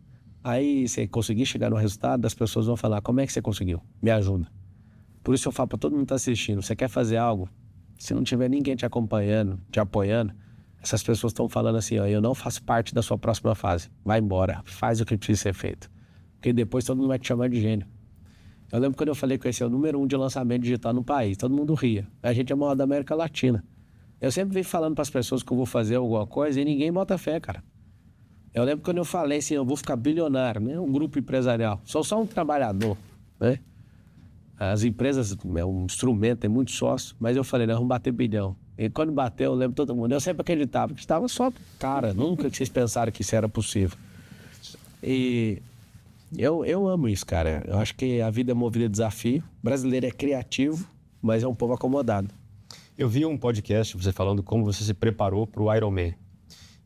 aí você conseguir chegar no resultado, as pessoas vão falar, como é que você conseguiu? Me ajuda. Por isso eu falo para todo mundo que está assistindo, você quer fazer algo, se não tiver ninguém te acompanhando, te apoiando, essas pessoas estão falando assim, ó, eu não faço parte da sua próxima fase. Vai embora, faz o que precisa ser feito. Porque depois todo mundo vai te chamar de gênio. Eu lembro quando eu falei que esse é o número 1 de lançamento digital no país, todo mundo ria. A gente é a maior da América Latina. Eu sempre venho falando para as pessoas que eu vou fazer alguma coisa e ninguém bota fé, cara. Eu lembro quando eu falei assim, eu vou ficar bilionário, né? Um grupo empresarial. Sou só um trabalhador, né? As empresas é um instrumento, tem muitos sócios, mas eu falei, nós vamos bater bilhão. E quando bateu, eu lembro todo mundo. Eu sempre acreditava que estava só cara, nunca que vocês pensaram que isso era possível. E eu amo isso, cara. Eu acho que a vida é movida de desafio. O brasileiro é criativo, mas é um povo acomodado. Eu vi um podcast, você falando como você se preparou para o Ironman.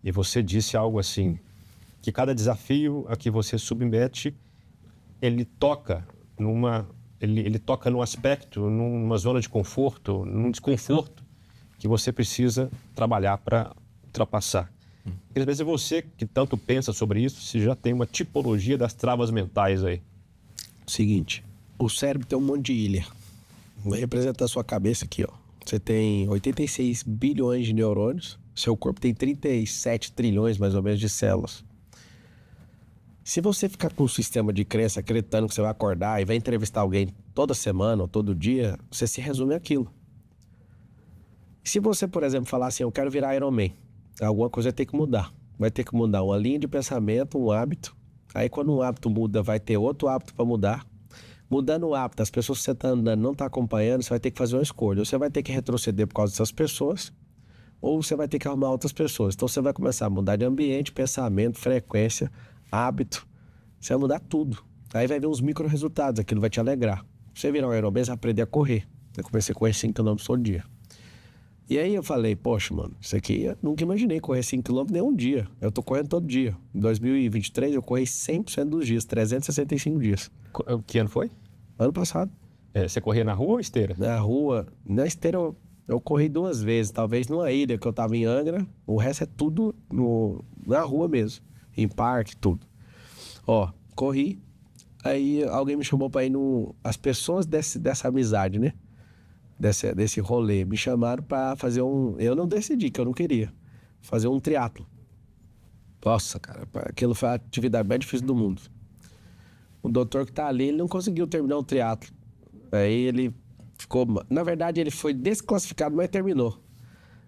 E você disse algo assim, que cada desafio a que você submete, ele toca ele toca num aspecto, numa zona de conforto, num desconforto que você precisa trabalhar para ultrapassar. Queria saber se você, que tanto pensa sobre isso, se já tem uma tipologia das travas mentais aí. Seguinte, o cérebro tem um monte de ilha. Vai representar a sua cabeça aqui, ó. Você tem 86 bilhões de neurônios. Seu corpo tem 37 trilhões, mais ou menos, de células. Se você ficar com um sistema de crença acreditando que você vai acordar e vai entrevistar alguém toda semana ou todo dia, você se resume àquilo. Se você, por exemplo, falar assim, eu quero virar Ironman, alguma coisa vai ter que mudar. Vai ter que mudar uma linha de pensamento, um hábito. Aí quando um hábito muda, vai ter outro hábito para mudar. Mudando o hábito, as pessoas que você está andando não estão acompanhando, você vai ter que fazer uma escolha. Ou você vai ter que retroceder por causa dessas pessoas, ou você vai ter que arrumar outras pessoas. Então você vai começar a mudar de ambiente, pensamento, frequência, hábito. Você vai mudar tudo. Aí vai ver uns micro resultados, aquilo vai te alegrar. Você virar um aerobem, você vai aprender a correr. Eu comecei a correr 5 km todo dia. E aí eu falei, poxa, mano, isso aqui eu nunca imaginei correr 5 km nem um dia. Eu tô correndo todo dia. Em 2023 eu corri 100% dos dias, 365 dias. Que ano foi? Ano passado. Você corria na rua ou esteira? Na rua. Na esteira eu corri 2 vezes, talvez numa ilha que eu tava em Angra. O resto é tudo na rua mesmo. Em parque, tudo. Ó, corri. Aí alguém me chamou pra ir no... As pessoas dessa amizade, né? Desse rolê, me chamaram pra fazer um... Eu não decidi, que eu não queria. Fazer um triatlo. Nossa, cara, aquilo foi a atividade mais difícil do mundo. O doutor que tá ali, ele não conseguiu terminar o triatlo. Aí ele ficou... Na verdade, ele foi desclassificado, mas terminou.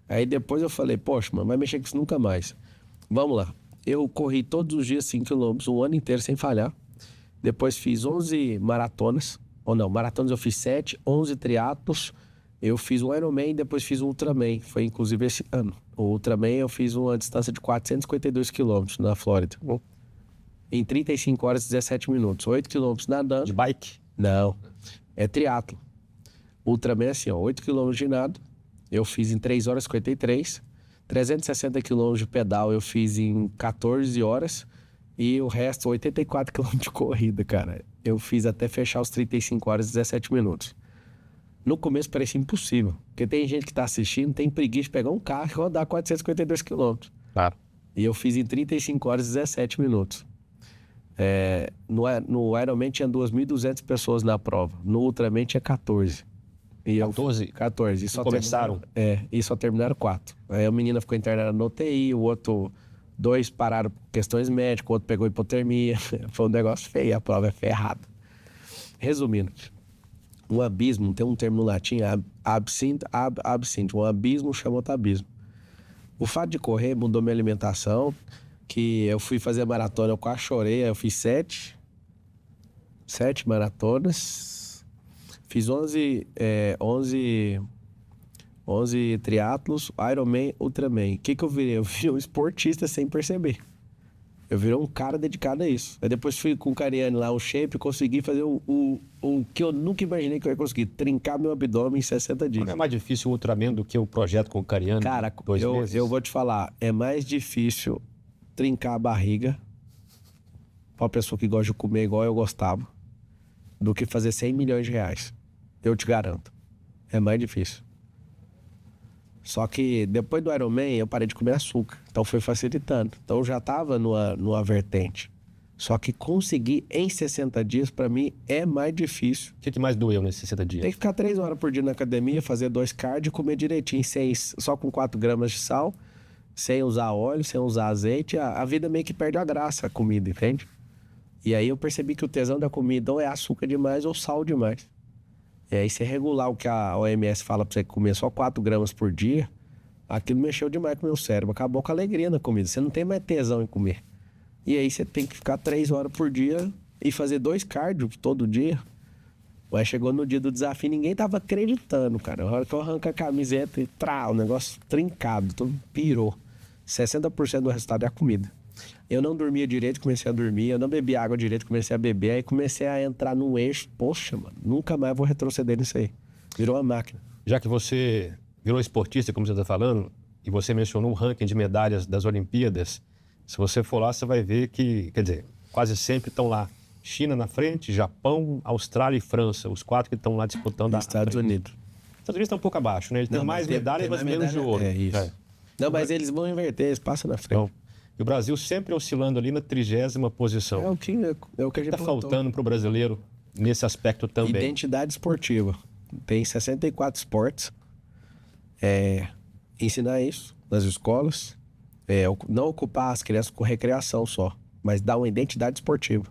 Aí depois eu falei, poxa, mano, vai mexer com isso nunca mais. Vamos lá. Eu corri todos os dias 5 km, um ano inteiro sem falhar. Depois fiz 11 maratonas. Ou não, maratonas eu fiz 7, 11 triatlos. Eu fiz um Ironman e depois fiz um Ultraman. Foi inclusive esse ano. O Ultraman eu fiz uma distância de 452 km na Flórida. Em 35 horas e 17 minutos. 8 km nadando. De bike? Não, é triatlo. Ultraman é assim, ó, 8 km de nado. Eu fiz em 3 horas e 53. 360 km de pedal eu fiz em 14 horas. E o resto, 84 km de corrida, cara. Eu fiz até fechar os 35 horas e 17 minutos. No começo parecia impossível. Porque tem gente que tá assistindo, tem preguiça de pegar um carro e rodar 452 km. Claro. E eu fiz em 35 horas e 17 minutos. No Ironman tinha 2.200 pessoas na prova. No Ultraman tinha 14. E 14? 14. E só começaram? E só terminaram 4. Aí a menina ficou internada no UTI, o outro... 2 pararam por questões médicas, o outro pegou hipotermia. Foi um negócio feio, a prova é ferrada. Resumindo, um abismo, tem um termo no latim, absinto. Um abismo chama outro abismo. O fato de correr mudou minha alimentação, que eu fui fazer a maratona, eu quase chorei, eu fiz 7 maratonas, fiz 11 triatlos, Ironman, Ultraman. O que eu virei? Eu virei um esportista sem perceber. Eu virei um cara dedicado a isso. Aí depois fui com o Cariani lá, o shape, consegui fazer o que eu nunca imaginei que eu ia conseguir. Trincar meu abdômen em 60 dias. Não é mais difícil o Ultraman do que o projeto com o Cariani? Cara, 2 meses? Eu vou te falar, é mais difícil trincar a barriga pra uma pessoa que gosta de comer igual eu gostava do que fazer 100 milhões de reais. Eu te garanto. É mais difícil. Só que depois do Ironman eu parei de comer açúcar. Então foi facilitando. Então eu já tava numa vertente. Só que conseguir em 60 dias, pra mim, é mais difícil. O que mais doeu nesses 60 dias? Tem que ficar 3 horas por dia na academia, fazer 2 cardio e comer direitinho, só com 4 gramas de sal, sem usar óleo, sem usar azeite. A vida meio que perde a graça, a comida, entende? E aí eu percebi que o tesão da comida ou é açúcar demais ou sal demais. E aí você regular o que a OMS fala pra você comer só 4 gramas por dia, Aquilo mexeu demais com o meu cérebro. Acabou com a alegria na comida. Você não tem mais tesão em comer. E aí você tem que ficar 3 horas por dia e fazer 2 cardio todo dia. Aí chegou no dia do desafio, ninguém tava acreditando, cara. A hora que eu arranco a camiseta e o negócio trincado, todo pirou. 60% do resultado é a comida. Eu não dormia direito, comecei a dormir. Eu não bebia água direito, comecei a beber. Aí comecei a entrar num eixo. Poxa, mano, nunca mais vou retroceder nisso aí. Virou uma máquina. Já que você virou esportista, como você está falando, e você mencionou o ranking de medalhas das Olimpíadas, se você for lá, você vai ver que, quer dizer, quase sempre estão lá China na frente, Japão, Austrália e França, os 4 que estão lá disputando a Estados Unidos. Estados Unidos está um pouco abaixo, né? Ele tem mais medalhas, mas menos de ouro. É isso. Não, mas eles vão inverter, eles passam na frente. Então, e o Brasil sempre oscilando ali na 30ª posição. É o que a gente está faltando para o brasileiro nesse aspecto também. Identidade esportiva. Tem 64 esportes. Ensinar isso nas escolas. Não ocupar as crianças com recreação só, mas dar uma identidade esportiva.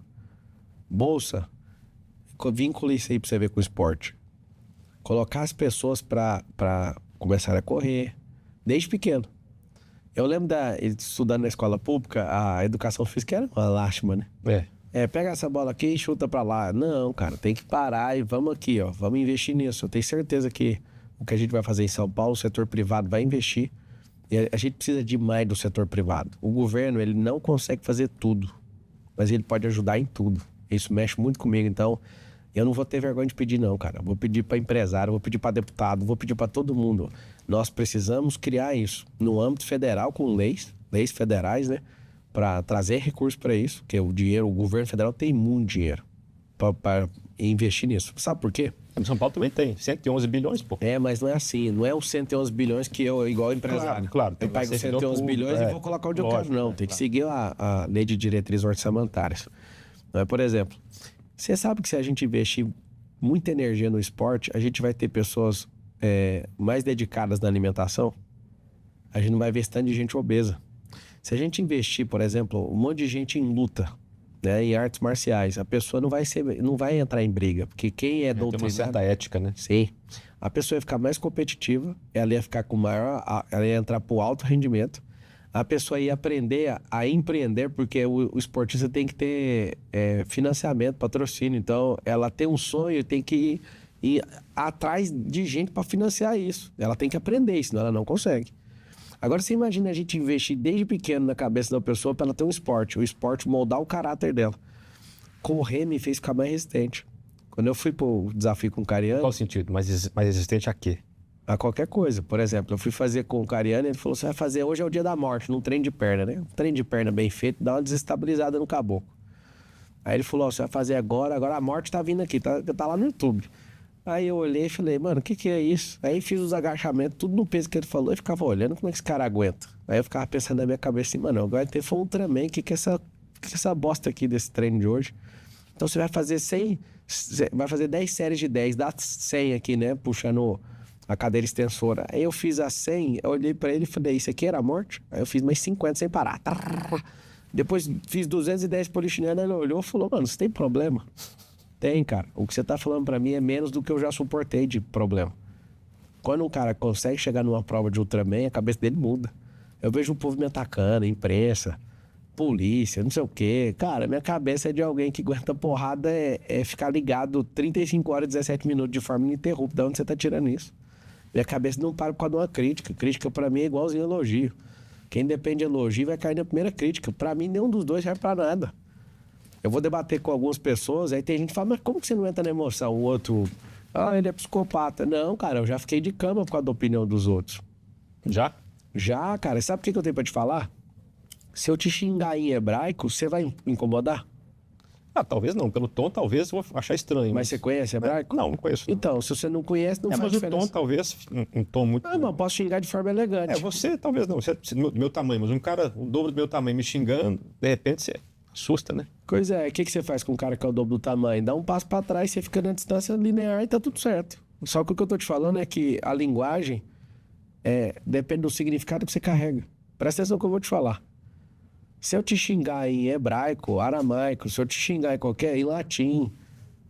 Bolsa, vincula isso aí pra você ver com o esporte. Colocar as pessoas pra começar a correr, desde pequeno. Eu lembro estudando na escola pública, a educação física era uma lástima, né? Pega essa bola aqui e chuta pra lá. Não, cara, tem que parar e vamos aqui, ó. Vamos investir nisso. Eu tenho certeza que o que a gente vai fazer em São Paulo, o setor privado vai investir. E a gente precisa demais do setor privado. O governo, ele não consegue fazer tudo, mas ele pode ajudar em tudo. Isso mexe muito comigo, então eu não vou ter vergonha de pedir não, cara. Vou pedir para empresário, vou pedir para deputado, vou pedir para todo mundo. Nós precisamos criar isso no âmbito federal com leis federais, né? Para trazer recursos para isso, porque o governo federal tem muito dinheiro para investir nisso. Sabe por quê? São Paulo também tem 111 bilhões, pô. Mas não é assim, não é os 111 bilhões que eu, igual empresário. Claro. Eu pego os 111 bilhões e vou colocar onde eu quero, não. Tem que seguir a lei de diretrizes orçamentárias. Por exemplo, você sabe que se a gente investir muita energia no esporte, a gente vai ter pessoas mais dedicadas na alimentação, a gente não vai ver esse tanto de gente obesa. Se a gente investir, por exemplo, um monte de gente em luta, né, em artes marciais, a pessoa não vai entrar em briga, porque quem é doutrinado... Tem uma certa ética, né? Sim. A pessoa ia ficar mais competitiva, ela ia ficar com ela ia entrar pro alto rendimento, a pessoa ia aprender a empreender, porque o esportista tem que ter financiamento, patrocínio. Então, ela tem um sonho, tem que ir atrás de gente para financiar isso. Ela tem que aprender, senão ela não consegue. Agora, você imagina a gente investir desde pequeno na cabeça da pessoa para ela ter um esporte. O esporte moldar o caráter dela. Correr me fez ficar mais resistente. Quando eu fui pro desafio com o Cariani... Qual sentido? Mais resistente a quê? A qualquer coisa. Por exemplo, eu fui fazer com o Cariani, ele falou, você vai fazer hoje é o dia da morte, num treino de perna, né? Um treino de perna bem feito, dá uma desestabilizada no caboclo. Aí ele falou, você vai fazer agora a morte tá vindo aqui, tá lá no YouTube. Aí eu olhei e falei, mano, o que é isso? Aí fiz os agachamentos, tudo no peso que ele falou, e ficava olhando como é que esse cara aguenta. Aí eu ficava pensando na minha cabeça assim, mano, agora ter foi um Ultraman, o que é essa bosta aqui desse treino de hoje? Então você vai fazer 100, vai fazer 10 séries de 10, dá 100 aqui, né, puxando a cadeira extensora. Aí eu fiz a 100, eu olhei pra ele e falei, isso aqui era a morte? Aí eu fiz mais 50 sem parar. Depois fiz 210 polichiniano, ele olhou e falou, mano, você tem problema? Tem, cara. O que você tá falando pra mim é menos do que eu já suportei de problema. Quando um cara consegue chegar numa prova de Ultraman, a cabeça dele muda. Eu vejo o povo me atacando, imprensa, polícia, não sei o quê. Cara, minha cabeça é de alguém que aguenta porrada, ficar ligado 35 horas e 17 minutos de forma ininterrupta. De onde você tá tirando isso? Minha cabeça não para por causa de uma crítica. Crítica pra mim é igualzinho elogio. Quem depende de elogio vai cair na primeira crítica. Pra mim, nenhum dos dois serve pra nada. Eu vou debater com algumas pessoas, aí tem gente que fala, mas como que você não entra na emoção? O outro, ele é psicopata. Não, cara, eu já fiquei de cama por causa da opinião dos outros. Já? Já, cara. Sabe o que eu tenho pra te falar? Se eu te xingar em hebraico, você vai incomodar? Talvez não. Pelo tom, talvez eu vou achar estranho. Mas você conhece hebraico? Não conheço. Então, se você não conhece, não faz mas diferença. o tom, talvez, um tom muito... Não, posso xingar de forma elegante. Você, talvez não. Você do meu tamanho, mas um cara, o dobro do meu tamanho, me xingando, de repente você assusta, né? Coisa o que você faz com um cara que é o dobro do tamanho? Dá um passo pra trás, você fica na distância linear e tá tudo certo. Só que o que eu tô te falando é que a linguagem depende do significado que você carrega. Presta atenção no que eu vou te falar. Se eu te xingar em hebraico, aramaico, se eu te xingar em latim,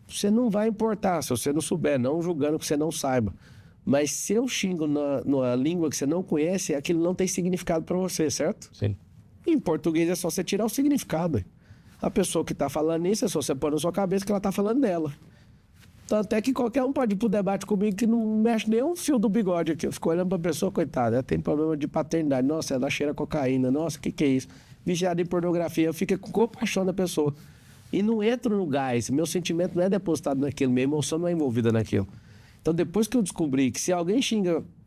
você não vai importar se você não souber, não julgando que você não saiba. Mas se eu xingo numa língua que você não conhece, aquilo não tem significado para você, certo? Sim. Em português é só você tirar o significado. A pessoa que está falando isso é só você pôr na sua cabeça que ela está falando dela. Tanto é que qualquer um pode ir pro debate comigo que não mexe nem um fio do bigode aqui. Eu fico olhando pra pessoa, coitada, ela tem problema de paternidade. Nossa, ela cheira cocaína. Nossa, o que é isso? Viciada em pornografia. Eu fico com compaixão da pessoa. E não entro no gás. Meu sentimento não é depositado naquilo. Minha emoção não é envolvida naquilo. Então, depois que eu descobri que se alguém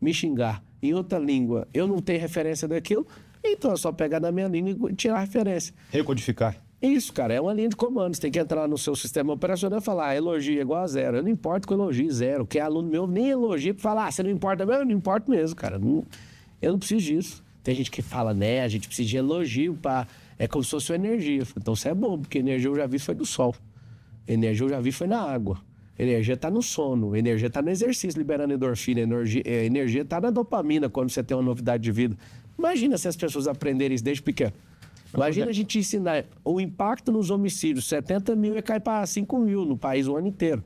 me xingar em outra língua, eu não tenho referência daquilo, então é só pegar na minha língua e tirar a referência. Recodificar. Isso, cara, é uma linha de comandos. Tem que entrar no seu sistema operacional e falar, elogio é igual a zero. Eu não importo com elogio, zero. Que aluno meu nem elogia para falar, você não importa mesmo? Eu não importo mesmo, cara. Eu não preciso disso. Tem gente que fala, né, a gente precisa de elogio para... É como se fosse uma energia. Então, isso é bom, porque energia eu já vi foi do sol. Energia eu já vi foi na água. Energia está no sono. Energia está no exercício, liberando endorfina. Energia está na dopamina, quando você tem uma novidade de vida. Imagina se as pessoas aprenderem isso desde pequeno. Imagina a gente ensinar o impacto nos homicídios. 70 mil e cai para 5 mil no país o ano inteiro.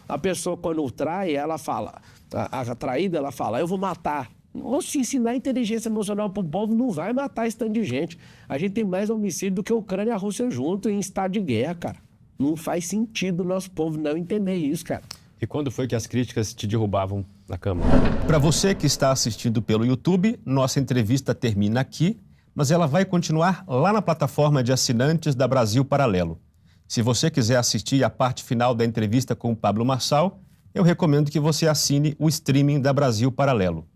A pessoa, quando trai, ela fala... A traída, ela fala, eu vou matar. Ou se ensinar inteligência emocional para o povo, não vai matar esse tanto de gente. A gente tem mais homicídio do que a Ucrânia e a Rússia junto em estado de guerra, cara. Não faz sentido o nosso povo não entender isso, cara. E quando foi que as críticas te derrubavam na cama? Para você que está assistindo pelo YouTube, nossa entrevista termina aqui, mas ela vai continuar lá na plataforma de assinantes da Brasil Paralelo. Se você quiser assistir a parte final da entrevista com o Pablo Marçal, eu recomendo que você assine o streaming da Brasil Paralelo.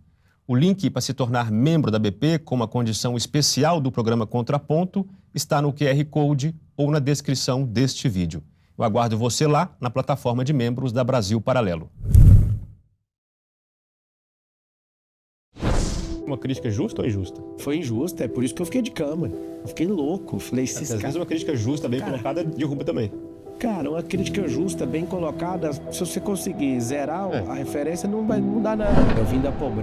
O link para se tornar membro da BP com uma condição especial do programa Contraponto está no QR Code ou na descrição deste vídeo. Eu aguardo você lá na plataforma de membros da Brasil Paralelo. Uma crítica justa ou injusta? Foi injusta, é por isso que eu fiquei de cama. Eu fiquei louco. Falei, Às vezes uma crítica justa, bem colocada, derruba também. Cara, uma crítica justa, bem colocada, se você conseguir zerar a referência, não vai mudar nada. Eu vim da pobreza.